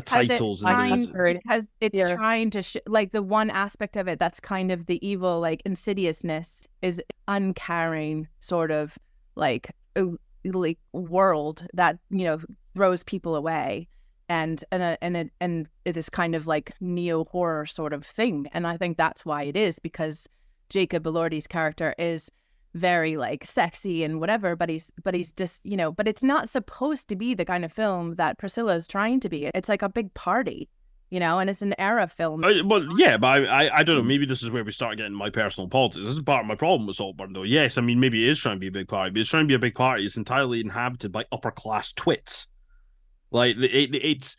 Speaker 4: titles?
Speaker 1: Because it's trying to like the one aspect of it that's kind of the evil, like insidiousness, is uncaring sort of like world that throws people away, and it is kind of like neo horror sort of thing. And I think that's why it is, because Jacob Elordi's character is very like sexy and whatever, but he's just but it's not supposed to be the kind of film that Priscilla is trying to be. It's like a big party, and it's an era film.
Speaker 4: But I don't know, maybe this is where we start getting my personal politics. This is part of my problem with Saltburn, though. Yes, I mean, maybe it is trying to be a big party, but it's trying to be a big party. It's entirely inhabited by upper class twits. Like it's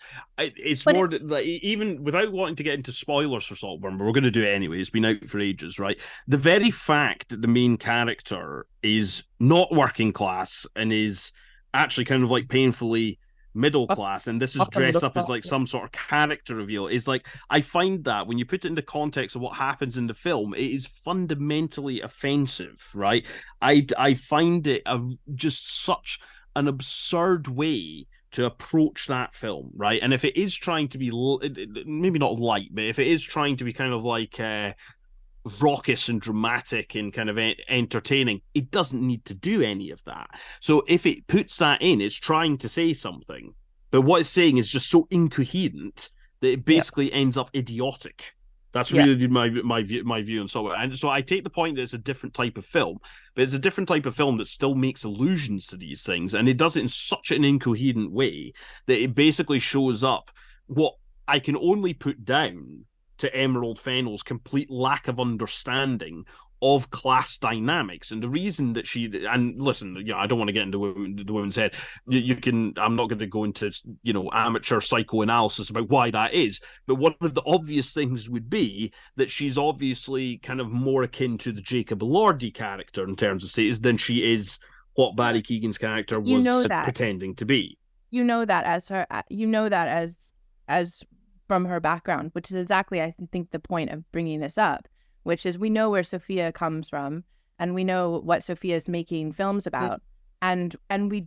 Speaker 4: more like, even without wanting to get into spoilers for Saltburn, but we're going to do it anyway. It's been out for ages, right? The very fact that the main character is not working class and is actually kind of like painfully middle class, and this is dressed up as like some sort of character reveal, is like, I find that when you put it into context of what happens in the film, it is fundamentally offensive, right? I find it just such an absurd way to approach that film, right? And if it is trying to be maybe not light, but if it is trying to be kind of like raucous and dramatic and kind of entertaining, it doesn't need to do any of that. So if it puts that in, it's trying to say something, but what it's saying is just so incoherent that it basically ends up idiotic. That's really my view on Saltburn. And so I take the point that it's a different type of film, but it's a different type of film that still makes allusions to these things, and it does it in such an incoherent way that it basically shows up what I can only put down to Emerald Fennel's complete lack of understanding of class dynamics. And the reason that and listen, I don't want to get into the women's head. I'm not going to go into, amateur psychoanalysis about why that is. But one of the obvious things would be that she's obviously kind of more akin to the Jacob Elordi character in terms of status than she is what Barry Keoghan's character was pretending to be.
Speaker 1: You know that as from her background, which is exactly, I think, the point of bringing this up, which is we know where Sofia comes from and we know what Sofia is making films about. And we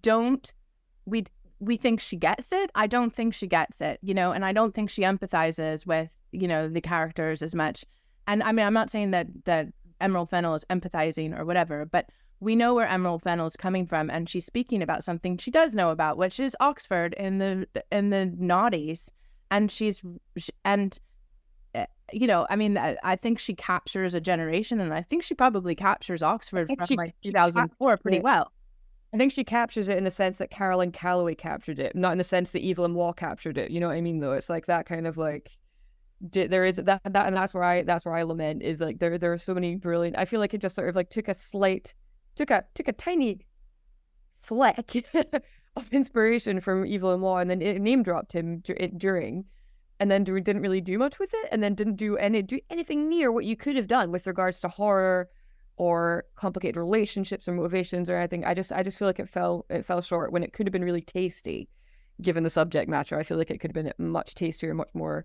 Speaker 1: think she gets it. I don't think she gets it, and I don't think she empathizes with, the characters as much. And I mean, I'm not saying that Emerald Fennel is empathizing or whatever, but we know where Emerald Fennel is coming from, and she's speaking about something she does know about, which is Oxford in the noughties. And I think she captures a generation, and I think she probably captures Oxford from 2004 pretty well.
Speaker 3: I think she captures it in the sense that Carolyn Calloway captured it, not in the sense that Evelyn Waugh captured it. You know what I mean? Though it's like that kind of like there is that, and that's where I lament is like there are so many brilliant. I feel like it just sort of like took a tiny fleck of inspiration from Evelyn Waugh, and then it name dropped him during. And then didn't really do much with it, and then didn't do anything near what you could have done with regards to horror or complicated relationships or motivations or anything. I just feel like it fell short when it could have been really tasty, given the subject matter. I feel like it could have been much tastier, much more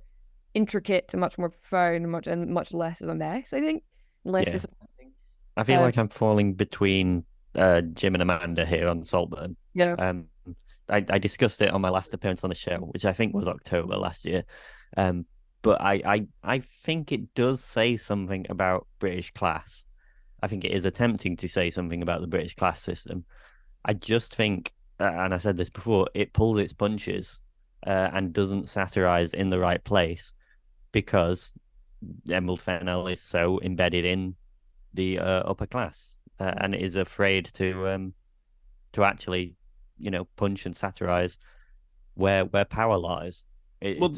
Speaker 3: intricate, much more profound, much less of a mess. I think less disappointing.
Speaker 2: I feel like I'm falling between Jim and Amanda here on Saltburn.
Speaker 3: Yeah.
Speaker 2: I discussed it on my last appearance on the show, which I think was October last year. But I think it does say something about British class. I think it is attempting to say something about the British class system. I just think, and I said this before, it pulls its punches and doesn't satirize in the right place because Emerald Fennel is so embedded in the upper class and is afraid to actually punch and satirize where power lies. Not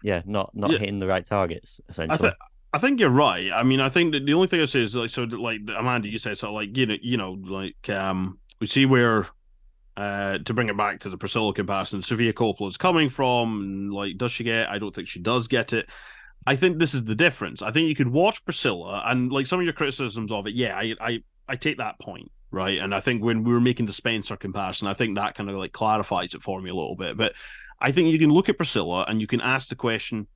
Speaker 2: hitting the right targets, essentially.
Speaker 4: I think you're right. I mean, I think that the only thing I say is like Amanda, you said so we see where to bring it back to the Priscilla comparison, Sofia Coppola is coming from. Like, does she get it? I don't think she does get it. I think this is the difference. I think you could watch Priscilla and like some of your criticisms of it. Yeah, I take that point. Right. And I think when we were making the Spencer comparison, I think that kind of like clarifies it for me a little bit. But I think you can look at Priscilla and you can ask the question,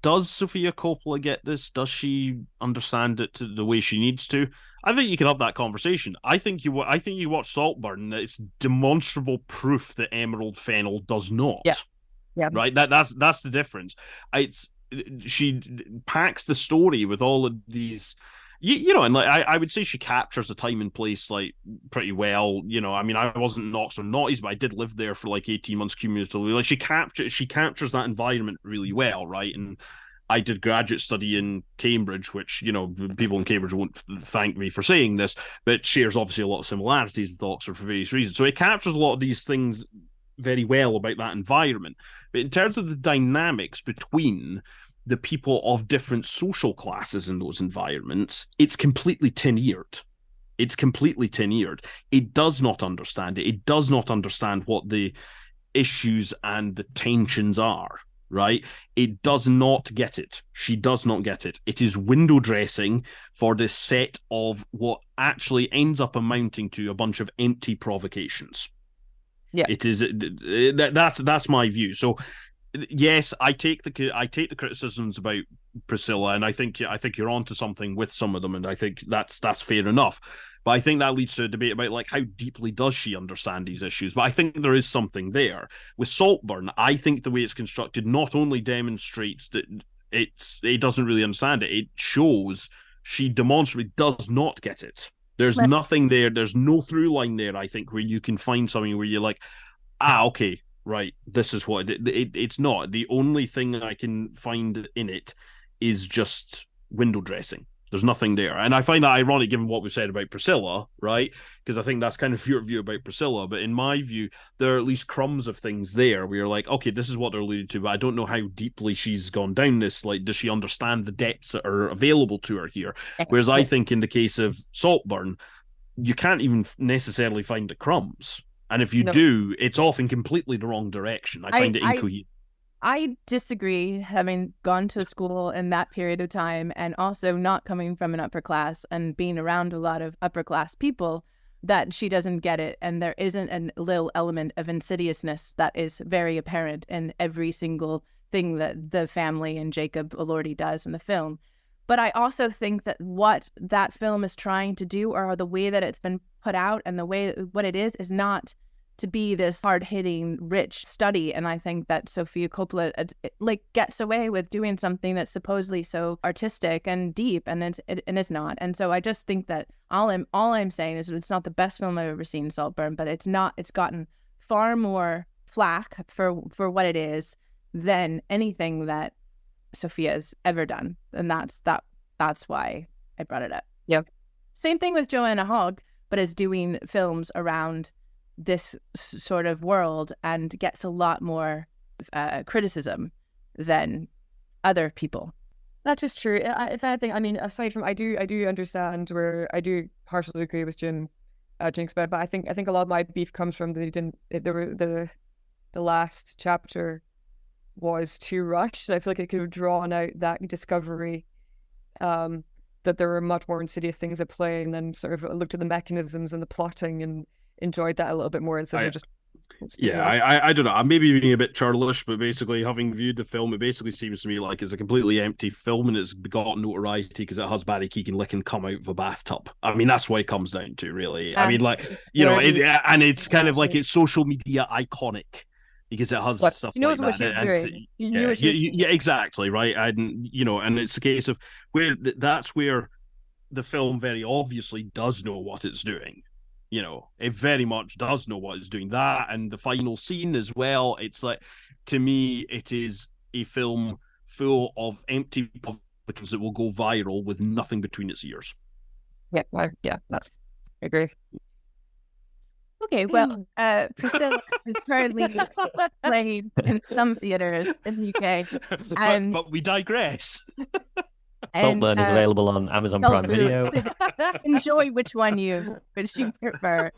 Speaker 4: does Sofia Coppola get this? Does she understand it the way she needs to? I think you can have that conversation. I think you watch Saltburn, it's demonstrable proof that Emerald Fennel does not.
Speaker 3: Yeah.
Speaker 4: Right. That's the difference. She packs the story with all of these. And like I would say she captures the time and place like pretty well. I mean, I wasn't in Oxford Naughties, but I did live there for like 18 months cumulatively. Like she captures that environment really well, right? And I did graduate study in Cambridge, which people in Cambridge won't thank me for saying this, but shares obviously a lot of similarities with Oxford for various reasons. So it captures a lot of these things very well about that environment. But in terms of the dynamics between the people of different social classes in those environments, it's completely tin-eared. It does not understand it. It does not understand what the issues and the tensions are, right? It does not get it. She does not get it. It is window dressing for this set of what actually ends up amounting to a bunch of empty provocations.
Speaker 3: Yeah.
Speaker 4: It is. That's my view. So yes, I take the criticisms about Priscilla, and I think you're onto something with some of them, and I think that's fair enough. But I think that leads to a debate about like how deeply does she understand these issues. But I think there is something there with Saltburn. I think the way it's constructed not only demonstrates that it doesn't really understand it. It shows she demonstrably does not get it. There's nothing there. There's no through line there. I think where you can find something where you're like, okay. Right, this is what it's not. The only thing I can find in it is just window dressing. There's nothing there. And I find that ironic given what we said about Priscilla, right? Because I think that's kind of your view about Priscilla. But in my view, there are at least crumbs of things there where you're like, okay, this is what they're alluding to, but I don't know how deeply she's gone down this. Like, does she understand the depths that are available to her here? Whereas I think in the case of Saltburn, you can't even necessarily find the crumbs. And if you do, it's off in completely the wrong direction. I find it incoherent.
Speaker 1: I disagree, having gone to school in that period of time and also not coming from an upper class and being around a lot of upper class people, that she doesn't get it. And there isn't a little element of insidiousness that is very apparent in every single thing that the family and Jacob Elordi does in the film. But I also think that what that film is trying to do, or the way that it's been put out and the way what it is not to be this hard-hitting, rich study. And I think that Sofia Coppola gets away with doing something that's supposedly so artistic and deep, and it's not. And so I just think that all I'm saying is that it's not the best film I've ever seen, Saltburn, but it's gotten far more flack for what it is than anything that Sophia's ever done. And that's why I brought it up.
Speaker 3: Yeah.
Speaker 1: Same thing with Joanna Hogg, but is doing films around this sort of world and gets a lot more criticism than other people.
Speaker 3: That's just true. If anything, I mean, aside from I do understand where I do partially agree with Jinx about, but I think a lot of my beef comes from the last chapter was too rushed. I feel like it could have drawn out that discovery that there were much more insidious things at play, and then sort of looked at the mechanisms and the plotting and enjoyed that a little bit more instead of just...
Speaker 4: I don't know. I'm maybe being a bit churlish, but basically, having viewed the film, it basically seems to me like it's a completely empty film, and it's got notoriety because it has Barry Keoghan Licken come out of a bathtub. I mean, that's what it comes down to, really. I mean, like, you know, and it's kind of like it's social media iconic because it has stuff like that. Yeah, exactly, right. And you know, and it's a case of where that's where the film very obviously does know what it's doing. You know, it very much does know what it's doing. That and the final scene as well. It's like, to me, it is a film full of empty publications that will go viral with nothing between its ears.
Speaker 3: Yeah, I agree.
Speaker 1: Okay, well, Priscilla is currently playing in some theaters in the UK.
Speaker 4: But we digress.
Speaker 2: Saltburn is available on Amazon Prime Video.
Speaker 1: Enjoy which you prefer.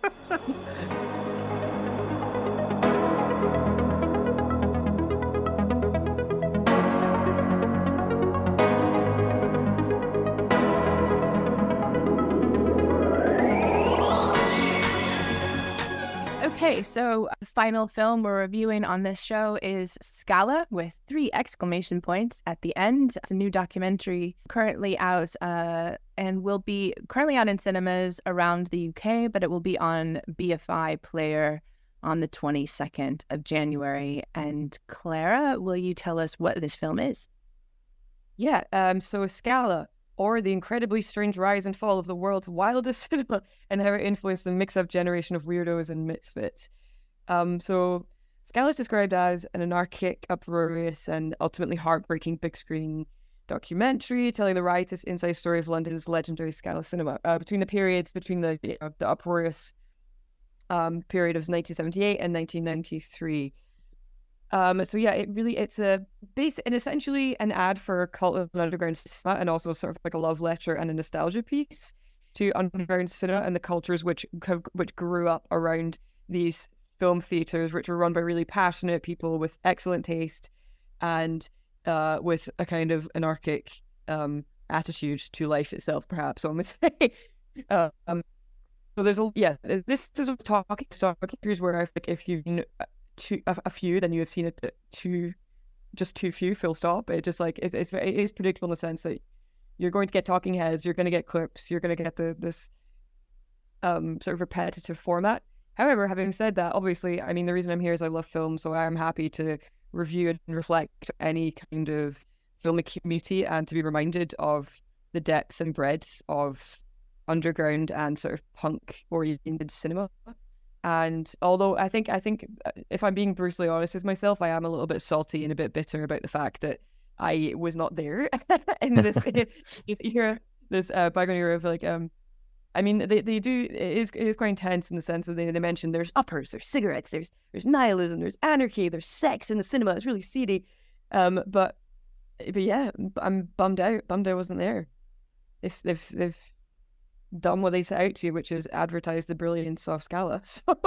Speaker 1: Okay, so the final film we're reviewing on this show is SCALA, with 3 exclamation points at the end. It's a new documentary currently out and will be currently out in cinemas around the UK, but it will be on BFI Player on the 22nd of January. And Clara, will you tell us what this film is?
Speaker 3: Yeah, so SCALA, or the incredibly strange rise and fall of the world's wildest cinema and how it influenced the mix-up generation of weirdos and misfits. So SCALA is described as an anarchic, uproarious, and ultimately heartbreaking big-screen documentary telling the riotous inside story of London's legendary SCALA cinema between the uproarious period of 1978 and 1993. So yeah, it's a base and essentially an ad for cult of underground cinema, and also sort of like a love letter and a nostalgia piece to underground cinema and the cultures which grew up around these film theaters, which were run by really passionate people with excellent taste and with a kind of anarchic attitude to life itself, perhaps I would say. So there's this is a talking series where I think if you a few, then you have seen it too few, full stop. It just like it is predictable in the sense that you're going to get talking heads, you're going to get clips, you're going to get this sort of repetitive format. However, having said that, obviously, I mean, the reason I'm here is I love film, so I'm happy to review and reflect any kind of filmic community and to be reminded of the depth and breadth of underground and sort of punk oriented cinema. And although I think if I'm being brutally honest with myself, I am a little bit salty and a bit bitter about the fact that I was not there in this era. bygone era of like I mean, they do. It is quite intense in the sense that they mention there's uppers, there's cigarettes, there's nihilism, there's anarchy, there's sex in the cinema. It's really seedy. But yeah, I'm bummed out. Bummed I wasn't there. They've done what they set out to, which is advertise the brilliance of SCALA. So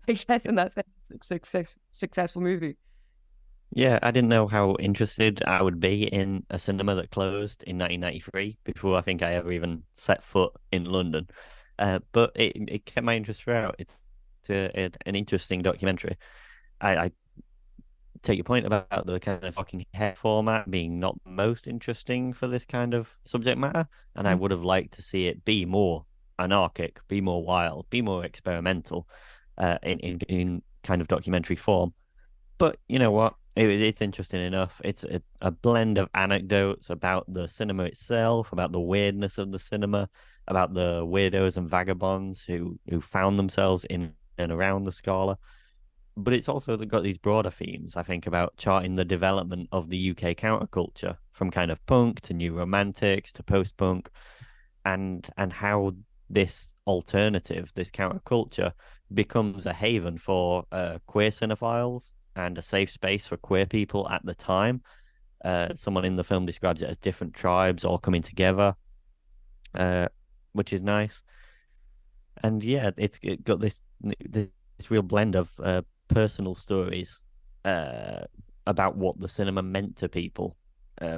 Speaker 3: I guess in that sense, it's a successful movie.
Speaker 2: Yeah, I didn't know how interested I would be in a cinema that closed in 1993 before I think I ever even set foot in London. But it kept my interest throughout. It's an interesting documentary. I take your point about the kind of talking head format being not the most interesting for this kind of subject matter, and I would have liked to see it be more anarchic, be more wild, be more experimental in kind of documentary form. But you know what? It's interesting enough. It's a blend of anecdotes about the cinema itself, about the weirdness of the cinema, about the weirdos and vagabonds who found themselves in and around the SCALA. But it's also got these broader themes, I think, about charting the development of the UK counterculture from kind of punk to new romantics to post-punk, and how this alternative, this counterculture, becomes a haven for queer cinephiles and a safe space for queer people at the time. Someone in the film describes it as different tribes all coming together, which is nice. And yeah, it got this real blend of personal stories about what the cinema meant to people,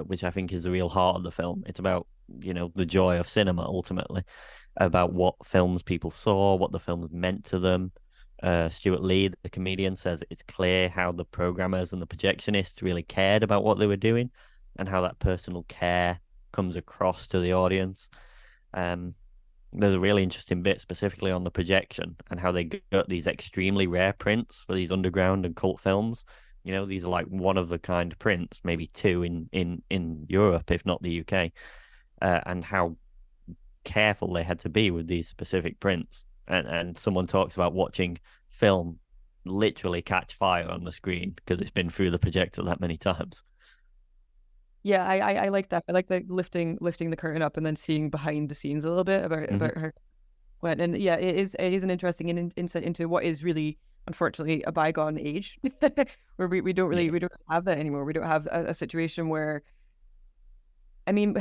Speaker 2: which I think is the real heart of the film. It's about, the joy of cinema, ultimately, about what films people saw, what the films meant to them. Stuart Lee, the comedian, says it's clear how the programmers and the projectionists really cared about what they were doing and how that personal care comes across to the audience. There's a really interesting bit specifically on the projection and how they got these extremely rare prints for these underground and cult films. These are like one of the kind prints, maybe two in Europe, if not the UK, and how careful they had to be with these specific prints. And someone talks about watching film literally catch fire on the screen because it's been through the projector that many times.
Speaker 3: Yeah, I like that. I like the lifting the curtain up and then seeing behind the scenes a little bit about her. And yeah, it is an interesting insight into what is really, unfortunately, a bygone age where we don't have that anymore. We don't have a situation where, I mean,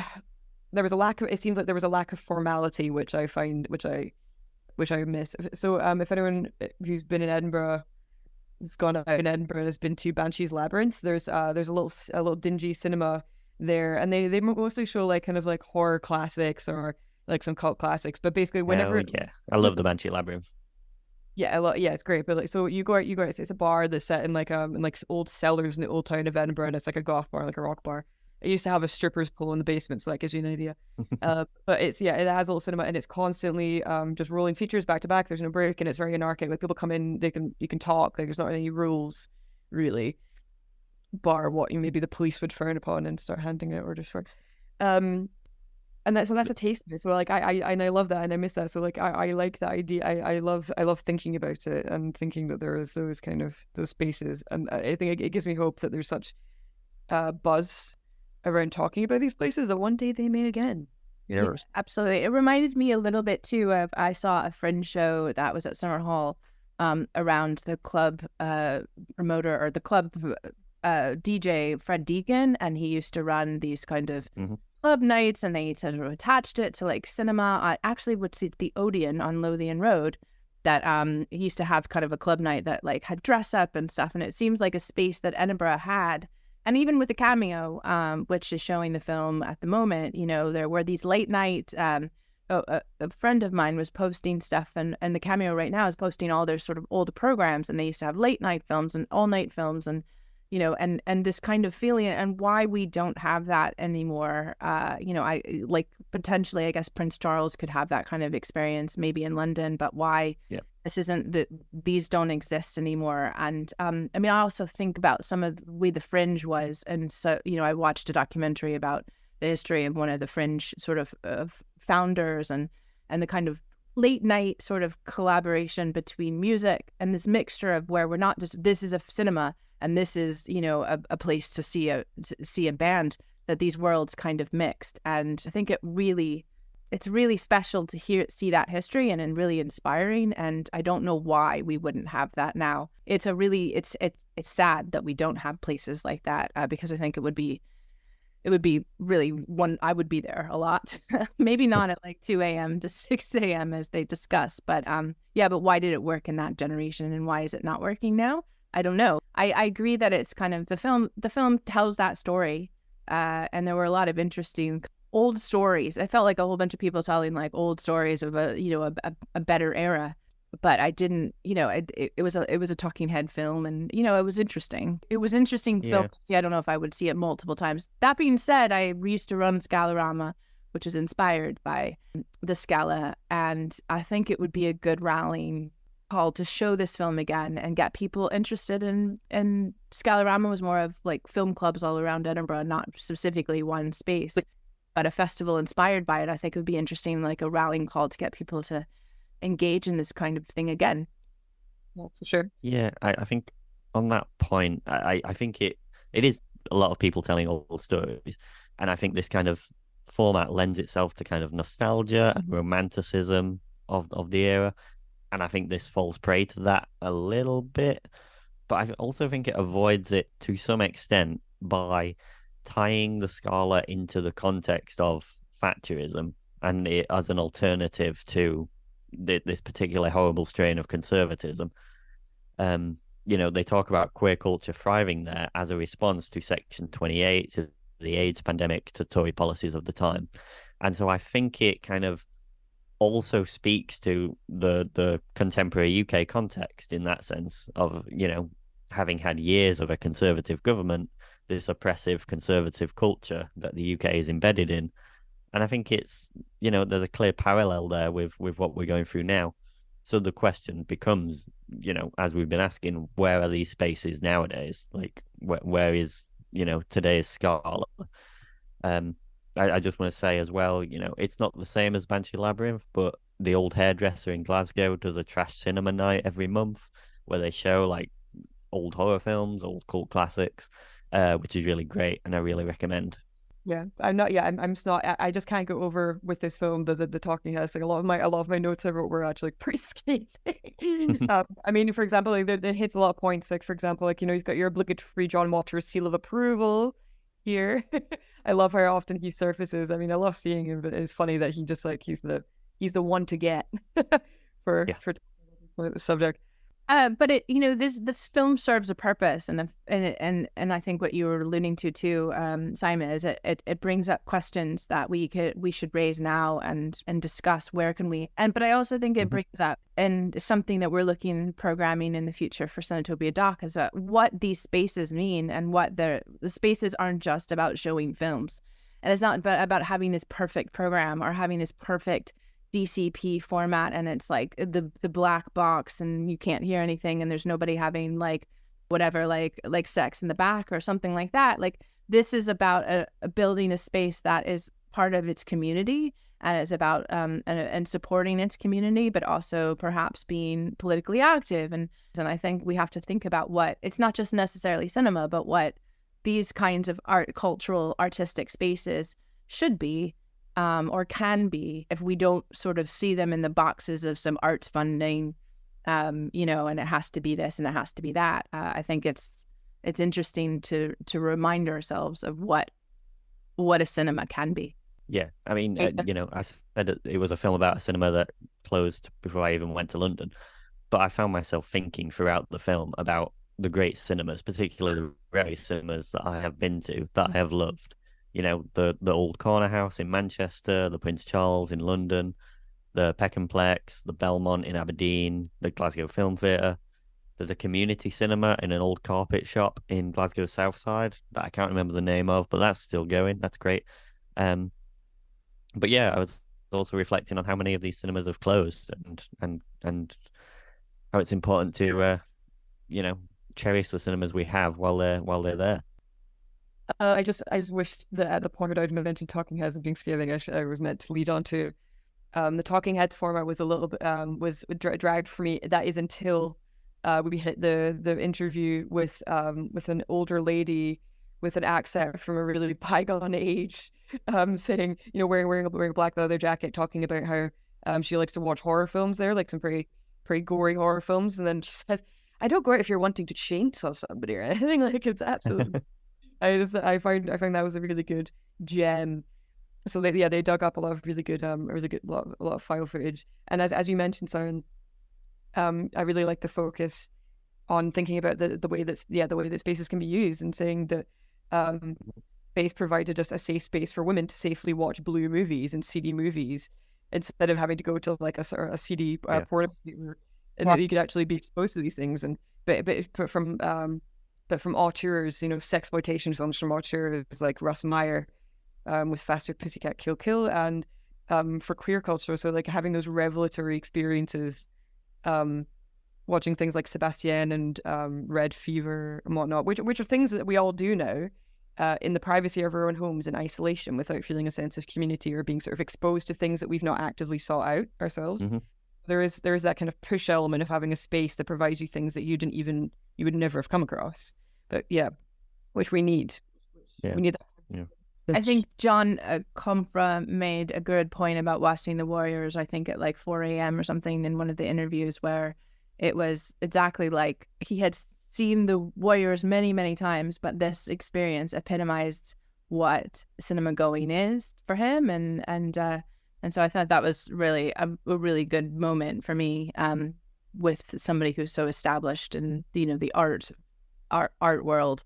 Speaker 3: it seems like there was a lack of formality, which I find, which I miss. So if anyone who's been in Edinburgh, has gone out in Edinburgh and has been to Banshee's Labyrinth, there's a little dingy cinema there, and they mostly show like kind of like horror classics or like some cult classics. But basically, whenever
Speaker 2: I love the Banshee Labyrinth.
Speaker 3: Yeah, it's great. But like, so you go out. It's a bar that's set in like old cellars in the old town of Edinburgh, and it's like a goth bar, like a rock bar. It used to have a strippers pool in the basement, so that gives you an idea. But it has a little cinema, and it's constantly just rolling features back to back. There's no break, and it's very anarchic. Like people come in, you can talk. Like there's not any rules really, bar what maybe the police would frown upon and start handing out orders for. And that's a taste of it. So like I love that, and I miss that. So like I like that idea. I love thinking about it and thinking that there is those spaces, and I think it gives me hope that there's such buzz around talking about these places that one day they may again.
Speaker 1: Yeah, absolutely. It reminded me a little bit too of, I saw a Fringe show that was at Summer Hall around the club promoter or the club DJ Fred Deegan, and he used to run these kind of club nights, and they sort of attached it to like cinema. I actually would see the Odeon on Lothian Road that he used to have kind of a club night that like had dress up and stuff, and it seems like a space that Edinburgh had. And even with the Cameo, which is showing the film at the moment, there were these late night, a friend of mine was posting stuff, and the Cameo right now is posting all their sort of older programs, and they used to have late night films and all night films, and and this kind of feeling, and why we don't have that anymore. I like potentially, I guess Prince Charles could have that kind of experience maybe in London, but why this isn't that these don't exist anymore. And I mean, I also think about some of the way the Fringe was, and so I watched a documentary about the history of one of the Fringe sort of founders, and the kind of late night sort of collaboration between music and this mixture of where we're not just, this is a cinema and this is a place to see a band, that these worlds kind of mixed. And I think it really it's really special to see that history and really inspiring. And I don't know why we wouldn't have that now. It's sad that we don't have places like that, because I think it would be really one. I would be there a lot. Maybe not at like 2 a.m. to 6 a.m. as they discuss, but but why did it work in that generation and why is it not working now? I don't know. I agree that it's kind of the film tells that story, and there were a lot of interesting old stories. I felt like a whole bunch of people telling like old stories of a better era, but I didn't, it was a talking head film, and it was interesting. It was interesting film. Yeah, I don't know if I would see it multiple times. That being said, I used to run Scalarama, which is inspired by the SCALA, and I think it would be a good rallying call to show this film again and get people interested in. Scalarama was more of like film clubs all around Edinburgh, not specifically one space, but a festival inspired by it. I think it would be interesting, like a rallying call to get people to engage in this kind of thing again.
Speaker 3: Well, for sure.
Speaker 2: Yeah, I think on that point, I think it is a lot of people telling old stories, and I think this kind of format lends itself to kind of nostalgia and romanticism of the era, and I think this falls prey to that a little bit, but I also think it avoids it to some extent by tying the SCALA into the context of Thatcherism and it as an alternative to this particular horrible strain of conservatism. They talk about queer culture thriving there as a response to Section 28, to the AIDS pandemic, to Tory policies of the time. And so I think it kind of also speaks to the contemporary UK context in that sense of, having had years of a conservative government, this oppressive conservative culture that the UK is embedded in. And I think it's, there's a clear parallel there with what we're going through now. So the question becomes, as we've been asking, where are these spaces nowadays? Like, where is, today's SCALA? I just want to say as well, it's not the same as Banshee Labyrinth, but the old hairdresser in Glasgow does a trash cinema night every month where they show like old horror films, old cult classics, which is really great, and I really recommend.
Speaker 3: Yeah, I'm not. Yeah, I'm just not. I just can't go over with this film the talking heads. Like a lot of my notes I wrote were actually pretty scathing. I mean, for example, like it hits a lot of points. Like for example, like you've got your obligatory John Waters seal of approval here. I love how often he surfaces. I mean, I love seeing him, but it's funny that he just like he's the one to get for the subject.
Speaker 1: But it, this film serves a purpose, and I think what you were alluding to too, Simon, is it brings up questions that we should raise now and discuss. Where can we? But I also think it brings up, and something that we're looking programming in the future for Cinetopia Doc is what these spaces mean, and what the spaces aren't just about showing films, and it's not about having this perfect program or having this perfect DCP format, and it's like the black box and you can't hear anything and there's nobody having like whatever like sex in the back or something like that. Like this is about building a space that is part of its community, and it's about and supporting its community, but also perhaps being politically active. And I think we have to think about what it's not just necessarily cinema, but what these kinds of cultural artistic spaces should be. Or can be, if we don't sort of see them in the boxes of some arts funding, and it has to be this and it has to be that. I think it's interesting to remind ourselves of what a cinema can be.
Speaker 2: Yeah, I mean, I said it was a film about a cinema that closed before I even went to London, but I found myself thinking throughout the film about the great cinemas, particularly the rare cinemas that I have been to, that I have loved. The old Corner House in Manchester, the Prince Charles in London, the Peckhamplex, the Belmont in Aberdeen, the Glasgow Film Theatre. There's a community cinema in an old carpet shop in Glasgow Southside that I can't remember the name of, but that's still going. That's great. But yeah, I was also reflecting on how many of these cinemas have closed and how it's important to cherish the cinemas we have while they're there.
Speaker 3: I just wish that at the point I'd mentioned Talking Heads and being scathing, I was meant to lead on to the Talking Heads format was a little bit was dragged for me. That is until we hit the interview with an older lady with an accent from a really bygone age, saying, wearing a black leather jacket, talking about how she likes to watch horror films there, like some pretty gory horror films. And then she says, I don't go out if you're wanting to chainsaw somebody or anything. Like, it's absolutely, I find that was a really good gem. So they dug up a lot of really good, a lot of file footage. And as you mentioned, Simon, I really like the focus on thinking about the way that spaces can be used, and saying that space provided us a safe space for women to safely watch blue movies and seedy movies instead of having to go to like a seedy porn, and that you could actually be exposed to these things. And but from auteurs, sexploitation films from auteurs like Russ Meyer, with Faster Pussycat Kill Kill, and for queer culture, so like having those revelatory experiences, watching things like Sebastian and Red Fever and whatnot, which are things that we all do now, in the privacy of our own homes in isolation, without feeling a sense of community or being sort of exposed to things that we've not actively sought out ourselves. Mm-hmm. There is that kind of push element of having a space that provides you things that you would never have come across. But which we need. Yeah. We need that.
Speaker 1: Yeah. I think John Compra made a good point about watching The Warriors, I think at like 4 a.m. or something, in one of the interviews, where it was exactly like he had seen The Warriors many, many times, but this experience epitomized what cinema going is for him. And so I thought that was really a really good moment for me, with somebody who's so established in, the art world,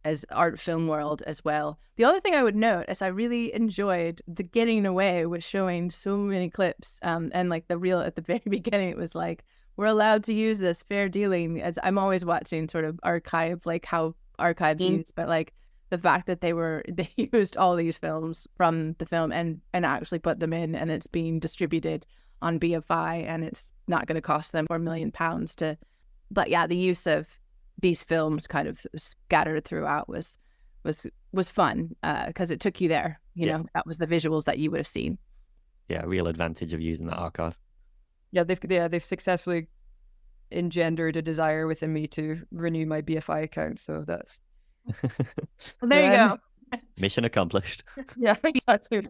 Speaker 1: as art film world as well. The other thing I would note is I really enjoyed the getting away with showing so many clips, and like the reel at the very beginning, it was like, we're allowed to use this, fair dealing. As I'm always watching sort of archive, like how archives use, but like the fact that they used all these films from the film and actually put them in, and it's being distributed on BFI, and it's not going to cost them £4 million to. But yeah, the use of these films kind of scattered throughout was fun, because it took you there. You know, that was the visuals that you would have seen.
Speaker 2: Yeah, real advantage of using that archive.
Speaker 3: Yeah, they've successfully engendered a desire within me to renew my BFI account. So that's
Speaker 1: well, there you go.
Speaker 2: Mission accomplished.
Speaker 3: Yeah, exactly.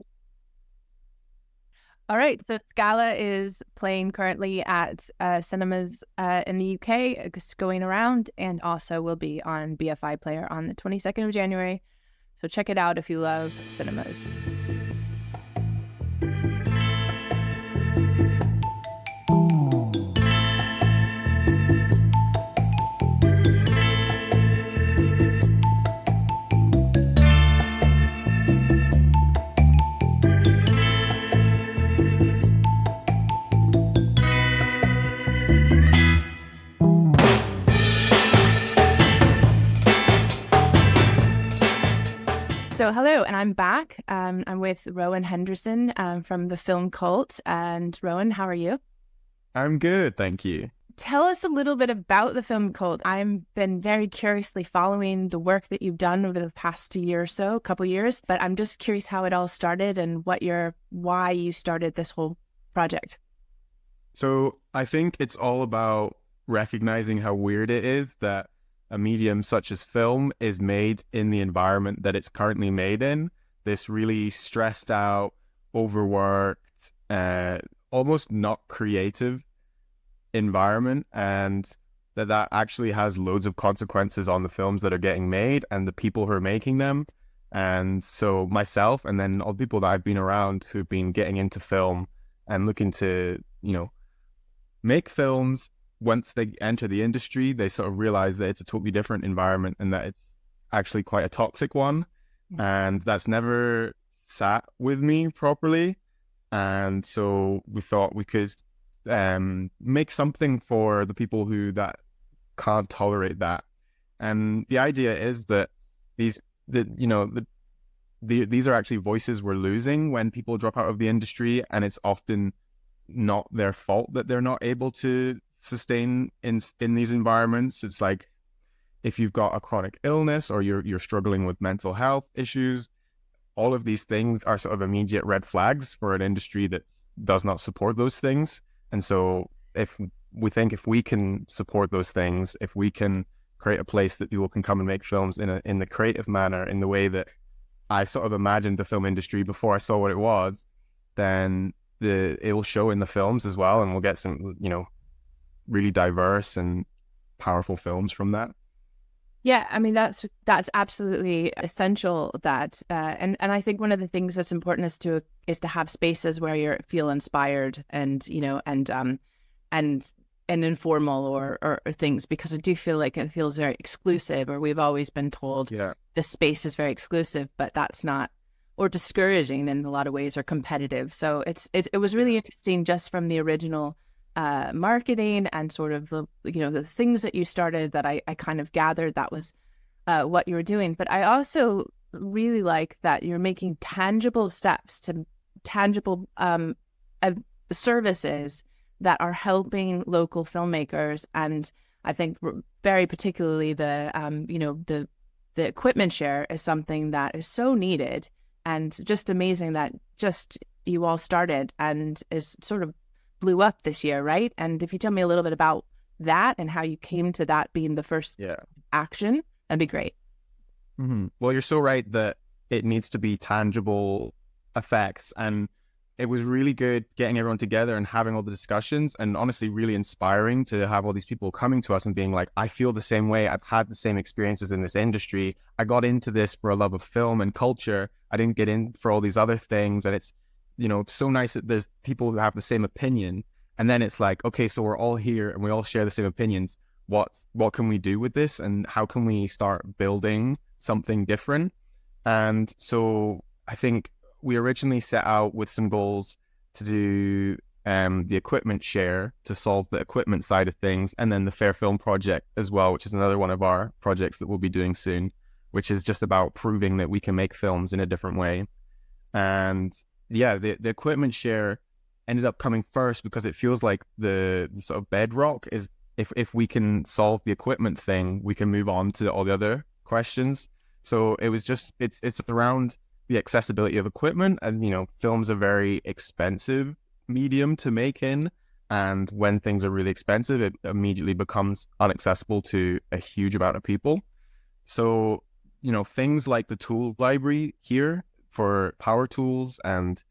Speaker 1: All right, so SCALA is playing currently at cinemas in the UK, just going around, and also will be on BFI Player on the 22nd of January. So check it out if you love cinemas. So hello, and I'm back. I'm with Rowen Henderson from the Film Cult. And Rowen, how are you?
Speaker 5: I'm good, thank you.
Speaker 1: Tell us a little bit about the Film Cult. I've been very curiously following the work that you've done over the past year or so, couple years, but I'm just curious how it all started and why you started this whole project.
Speaker 5: So I think it's all about recognizing how weird it is that a medium such as film is made in the environment that it's currently made in, this really stressed out, overworked, almost not creative environment, and that actually has loads of consequences on the films that are getting made and the people who are making them. And so myself, and then all the people that I've been around who've been getting into film and looking to, make films, once they enter the industry, they sort of realize that it's a totally different environment and that it's actually quite a toxic one. And that's never sat with me properly. And so we thought we could make something for the people that can't tolerate that. And the idea is that these are actually voices we're losing when people drop out of the industry, and it's often not their fault that they're not able to sustain in these environments. It's like if you've got a chronic illness or you're struggling with mental health issues, all of these things are sort of immediate red flags for an industry that does not support those things. And so if we can support those things, if we can create a place that people can come and make films in the creative manner, in the way that I sort of imagined the film industry before I saw what it was, then it will show in the films as well, and we'll get some, really diverse and powerful films from that.
Speaker 1: Yeah, I mean, that's absolutely essential. And I think one of the things that's important is to have spaces where you feel inspired and informal or things, because I do feel like it feels very exclusive, or we've always been told this space is very exclusive, but that's not, or discouraging in a lot of ways, or competitive. So it was really interesting just from the original marketing and sort of the things that you started, that I kind of gathered that was what you were doing. But I also really like that you're making tangible steps to tangible services that are helping local filmmakers. And I think very particularly the equipment share is something that is so needed, and just amazing that just you all started and is sort of blew up this year, right? And if you tell me a little bit about that and how you came to that being the first action, that'd be great.
Speaker 5: Mm-hmm. Well, you're so right that it needs to be tangible effects, and it was really good getting everyone together and having all the discussions, and honestly really inspiring to have all these people coming to us and being like, I feel the same way, I've had the same experiences in this industry, I got into this for a love of film and culture, I didn't get in for all these other things. And it's so nice that there's people who have the same opinion, and then it's like, okay, so we're all here and we all share the same opinions. What can we do with this, and how can we start building something different? And so I think we originally set out with some goals to do the equipment share to solve the equipment side of things, and then the Fair Film Project as well, which is another one of our projects that we'll be doing soon, which is just about proving that we can make films in a different way. And the equipment share ended up coming first because it feels like the sort of bedrock is, if we can solve the equipment thing, we can move on to all the other questions. So it was just, it's around the accessibility of equipment, and film's a very expensive medium to make in, and when things are really expensive, it immediately becomes inaccessible to a huge amount of people. So things like the tool library here for power tools and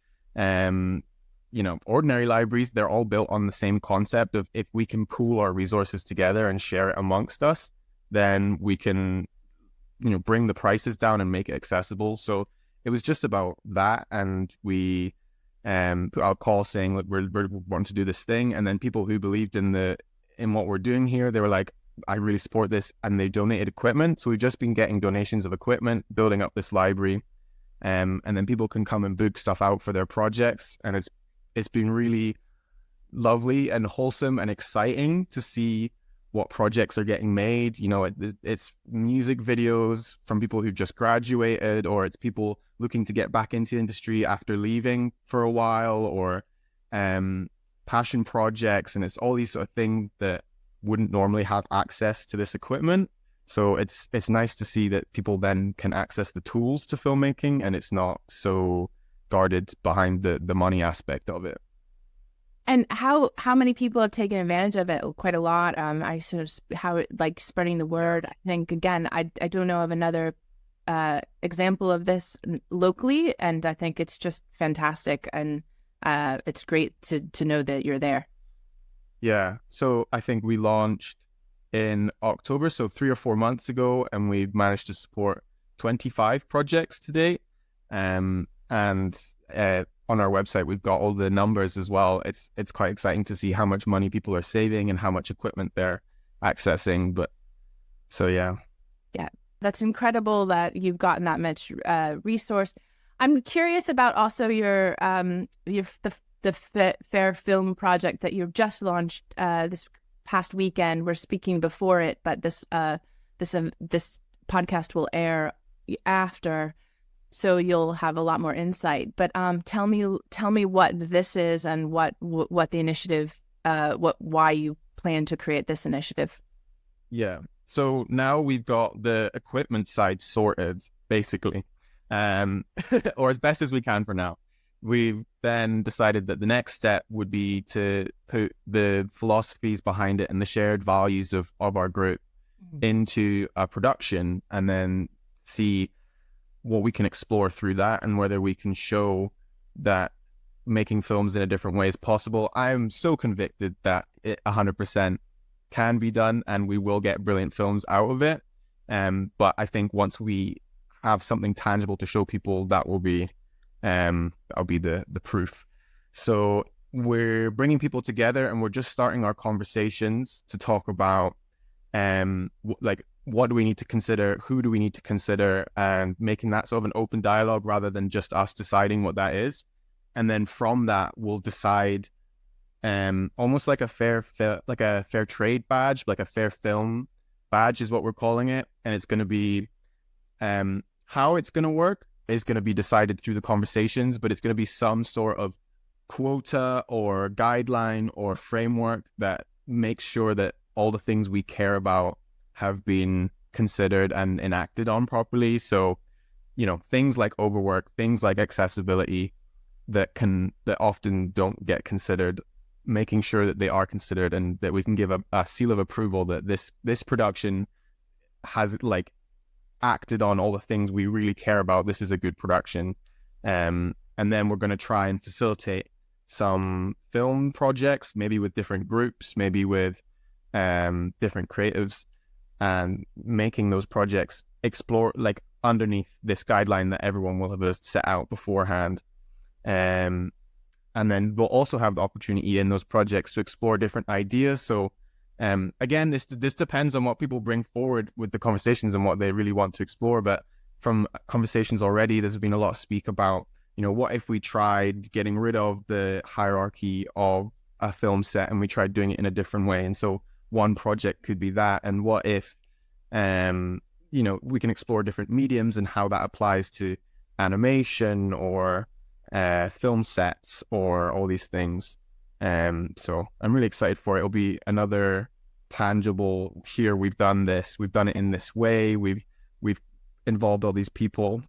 Speaker 5: ordinary libraries, they're all built on the same concept of, if we can pool our resources together and share it amongst us, then we can bring the prices down and make it accessible. So it was just about that, and we put out a call saying that we're wanting to do this thing, and then people who believed in what we're doing here, they were like, I really support this, and they donated equipment. So we've just been getting donations of equipment, building up this library, and then people can come and book stuff out for their projects, and it's been really lovely and wholesome and exciting to see what projects are getting made. It's music videos from people who've just graduated, or it's people looking to get back into the industry after leaving for a while, or passion projects, and it's all these sort of things that wouldn't normally have access to this equipment. So it's nice to see that people then can access the tools to filmmaking, and it's not so guarded behind the money aspect of it.
Speaker 1: And how many people have taken advantage of it? Quite a lot. I sort of spreading the word. I think, again, I don't know of another example of this locally, and I think it's just fantastic, and it's great to know that you're there.
Speaker 5: Yeah. So I think we launched in October, so 3 or 4 months ago, and we've managed to support 25 projects to date. And on our website, we've got all the numbers as well. It's quite exciting to see how much money people are saving and how much equipment they're accessing. But so, yeah. Yeah.
Speaker 1: That's incredible that you've gotten that much resource. I'm curious about also your the Fair Film Project that you've just launched this past weekend. We're speaking before it, but this podcast will air after, so you'll have a lot more insight. But tell me what this is, and what the initiative, why you plan to create this initiative.
Speaker 5: Yeah. So now we've got the equipment side sorted, basically, or as best as we can for now. We've then decided that the next step would be to put the philosophies behind it and the shared values of our group into a production, and then see what we can explore through that, and whether we can show that making films in a different way is possible. I'm so convicted that it 100% can be done, and we will get brilliant films out of it. But I think once we have something tangible to show people, that will be that'll be the proof. So we're bringing people together, and we're just starting our conversations to talk about like, what do we need to consider, who do we need to consider, and making that sort of an open dialogue rather than just us deciding what that is. And then from that, we'll decide almost like a fair trade badge, like a fair film badge is what we're calling it. And it's going to be how it's going to work is going to be decided through the conversations, but it's going to be some sort of quota or guideline or framework that makes sure that all the things we care about have been considered and enacted on properly. So, you know, things like overwork, things like accessibility that often don't get considered, making sure that they are considered, and that we can give a seal of approval that this production has like acted on all the things we really care about. This is a good production. And then we're going to try and facilitate some film projects, maybe with different groups, maybe with different creatives, and making those projects explore like underneath this guideline that everyone will have set out beforehand. And then we'll also have the opportunity in those projects to explore different ideas. So again, this depends on what people bring forward with the conversations and what they really want to explore. But from conversations already, there's been a lot of speak about, you know, what if we tried getting rid of the hierarchy of a film set and we tried doing it in a different way? And so one project could be that. And what if, you know, we can explore different mediums and how that applies to animation or film sets or all these things. So I'm really excited for it. It'll be another tangible, here we've done this, we've done it in this way, we've involved all these people.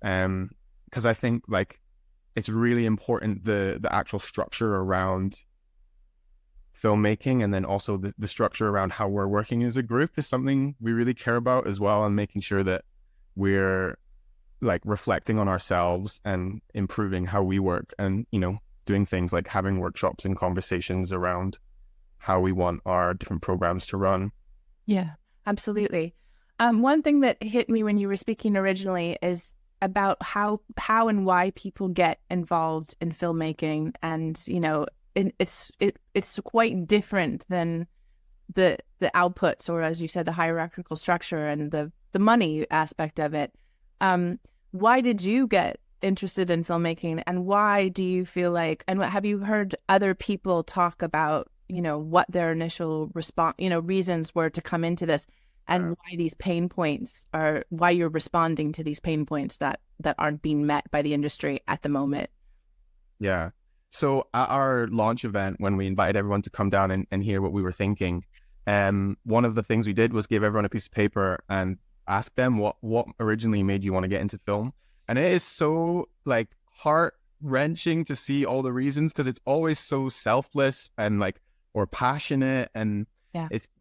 Speaker 5: Because I think like it's really important, the actual structure around filmmaking, and then also the structure around how we're working as a group is something we really care about as well, and making sure that we're like reflecting on ourselves and improving how we work, and, you know, doing things like having workshops and conversations around how we want our different programs to run.
Speaker 1: Yeah, absolutely. One thing that hit me when you were speaking originally is about how and why people get involved in filmmaking, and, you know, it's quite different than the outputs, or as you said, the hierarchical structure and the money aspect of it. Why did you get interested in filmmaking, and why do you feel like, and have you heard other people talk about, you know, what their initial response, you know, reasons were to come into this, and why these pain points are, why you're responding to these pain points that aren't being met by the industry at the moment?
Speaker 5: Yeah. So at our launch event, when we invited everyone to come down and hear what we were thinking, one of the things we did was give everyone a piece of paper and ask them what originally made you want to get into film. And it is so like heart-wrenching to see all the reasons, because it's always so selfless and like, or passionate, and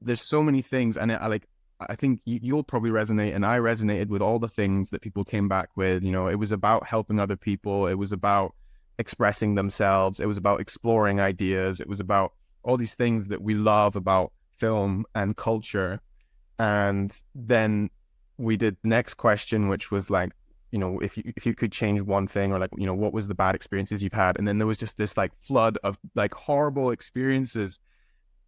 Speaker 5: there's so many things. And I think you'll probably resonate, and I resonated with all the things that people came back with. You know, it was about helping other people, it was about expressing themselves, it was about exploring ideas, it was about all these things that we love about film and culture. And then we did the next question, which was like, you know, if you could change one thing, or like, you know, what was the bad experiences you've had? And then there was just this like flood of like horrible experiences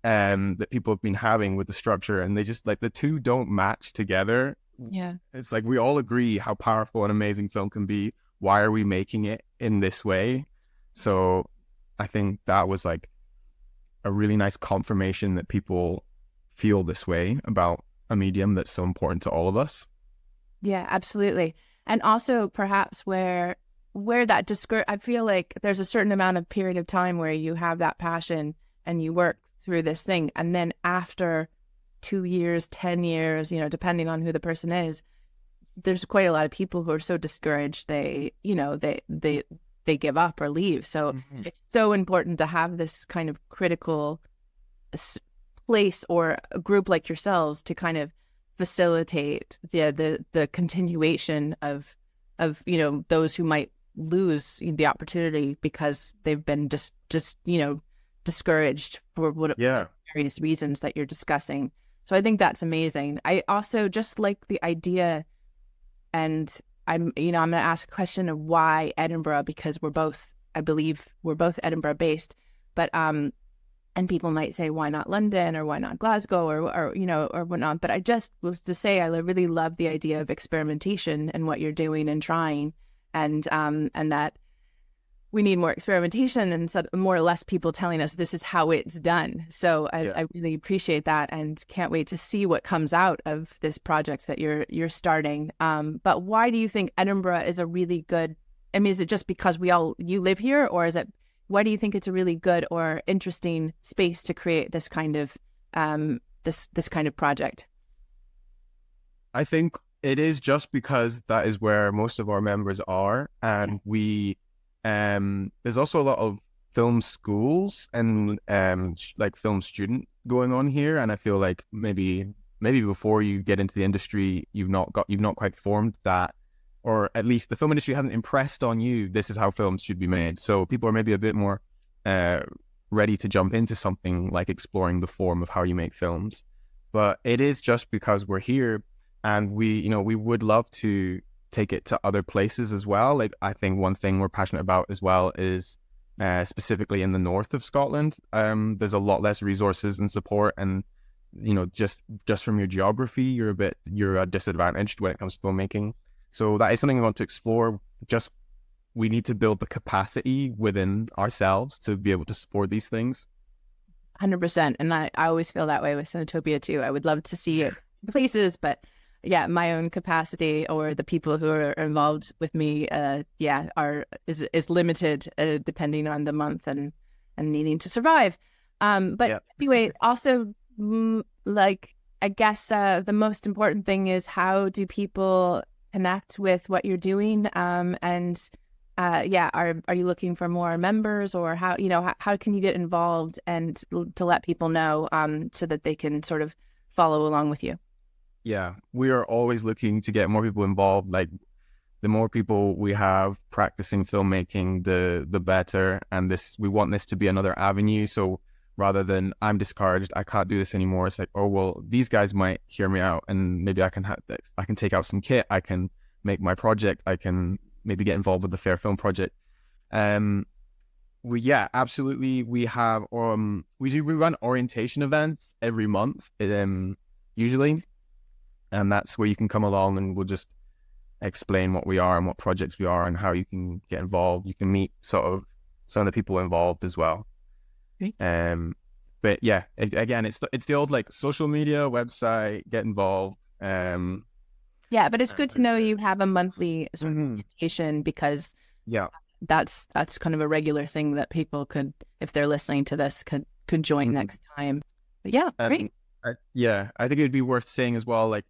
Speaker 5: that people have been having with the structure, and they just like, the two don't match together.
Speaker 1: Yeah,
Speaker 5: it's like we all agree how powerful an amazing film can be. Why are we making it in this way? So I think that was like a really nice confirmation that people feel this way about a medium that's so important to all of us.
Speaker 1: Yeah, absolutely. And also perhaps where that I feel like there's a certain amount of period of time where you have that passion and you work through this thing, and then after 2 years, 10 years, you know, depending on who the person is, there's quite a lot of people who are so discouraged they give up or leave. So it's so important to have this kind of critical place or a group like yourselves to kind of facilitate the continuation of those who might lose the opportunity because they've been just discouraged for various reasons that you're discussing. So I think that's amazing. I also just like the idea, and I'm going to ask a question of why Edinburgh, because I believe we're both Edinburgh based, but and people might say, why not London, or why not Glasgow, or whatnot. But I just was to say, I really love the idea of experimentation and what you're doing and trying, and that we need more experimentation and more or less people telling us this is how it's done. So I really appreciate that, and can't wait to see what comes out of this project that you're starting. But why do you think Edinburgh is a really good? I mean, is it just because you live here, or is it? Why do you think it's a really good or interesting space to create this kind of this kind of project?
Speaker 5: I think it is just because that is where most of our members are, and we. There's also a lot of film schools and like film student going on here, and I feel like maybe before you get into the industry, you've not quite formed that, or at least the film industry hasn't impressed on you this is how films should be made. So people are maybe a bit more ready to jump into something like exploring the form of how you make films. But it is just because we're here, and we would love to take it to other places as well. Like, I think one thing we're passionate about as well is specifically in the north of Scotland, there's a lot less resources and support, and just from your geography, you're disadvantaged when it comes to filmmaking. So that is something we want to explore. Just we need to build the capacity within ourselves to be able to support these things.
Speaker 1: 100%. And I always feel that way with Cinetopia too. I would love to see it places, but yeah, my own capacity or the people who are involved with me, is limited depending on the month and needing to survive. Anyway, also I guess the most important thing is, how do people connect with what you're doing? Are you looking for more members, or how can you get involved and to let people know so that they can sort of follow along with you?
Speaker 5: Yeah, we are always looking to get more people involved. Like, the more people we have practicing filmmaking, the better. And we want this to be another avenue. So rather than I'm discouraged, I can't do this anymore, it's like, oh well, these guys might hear me out, and maybe I can take out some kit, I can make my project, I can maybe get involved with the Fair Film Project. Absolutely. We have we run orientation events every month, usually. And that's where you can come along, and we'll just explain what we are and what projects we are and how you can get involved. You can meet sort of some of the people involved as well.
Speaker 1: Okay.
Speaker 5: But yeah, again, it's the old like social media, website, get involved.
Speaker 1: Yeah, but it's good to know you have a monthly sort of communication, because that's kind of a regular thing that people could, if they're listening to this, could join next time. But yeah, great.
Speaker 5: I think it'd be worth saying as well, like,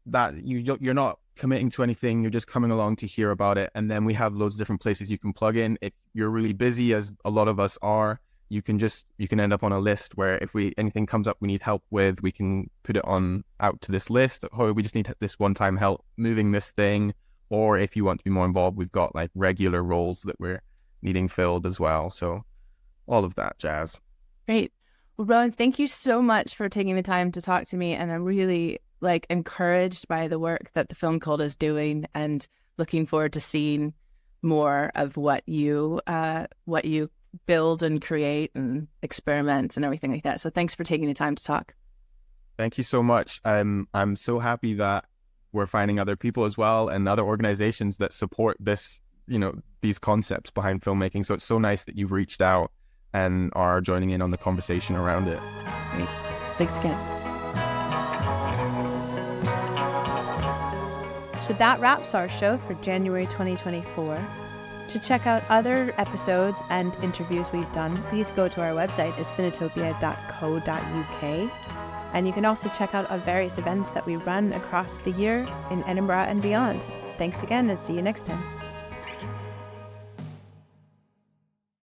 Speaker 5: that you're not committing to anything, you're just coming along to hear about it, and then we have loads of different places you can plug in. If you're really busy, as a lot of us are, you can end up on a list where if anything comes up we need help with, we can put it out to this list. Oh, we just need this one-time help moving this thing. Or if you want to be more involved, we've got like regular roles that we're needing filled as well. So all of that jazz.
Speaker 1: Great. Well, Rowen, thank you so much for taking the time to talk to me, and I'm really encouraged by the work that the Film Cult is doing, and looking forward to seeing more of what you build and create and experiment and everything like that. So thanks for taking the time to talk.
Speaker 5: Thank you so much. I'm so happy that we're finding other people as well, and other organizations that support this, these concepts behind filmmaking. So it's so nice that you've reached out and are joining in on the conversation around it.
Speaker 1: Great. Thanks again. So that wraps our show for January 2024. To check out other episodes and interviews we've done, please go to our website, cinetopia.co.uk. And you can also check out our various events that we run across the year in Edinburgh and beyond. Thanks again, and see you next time.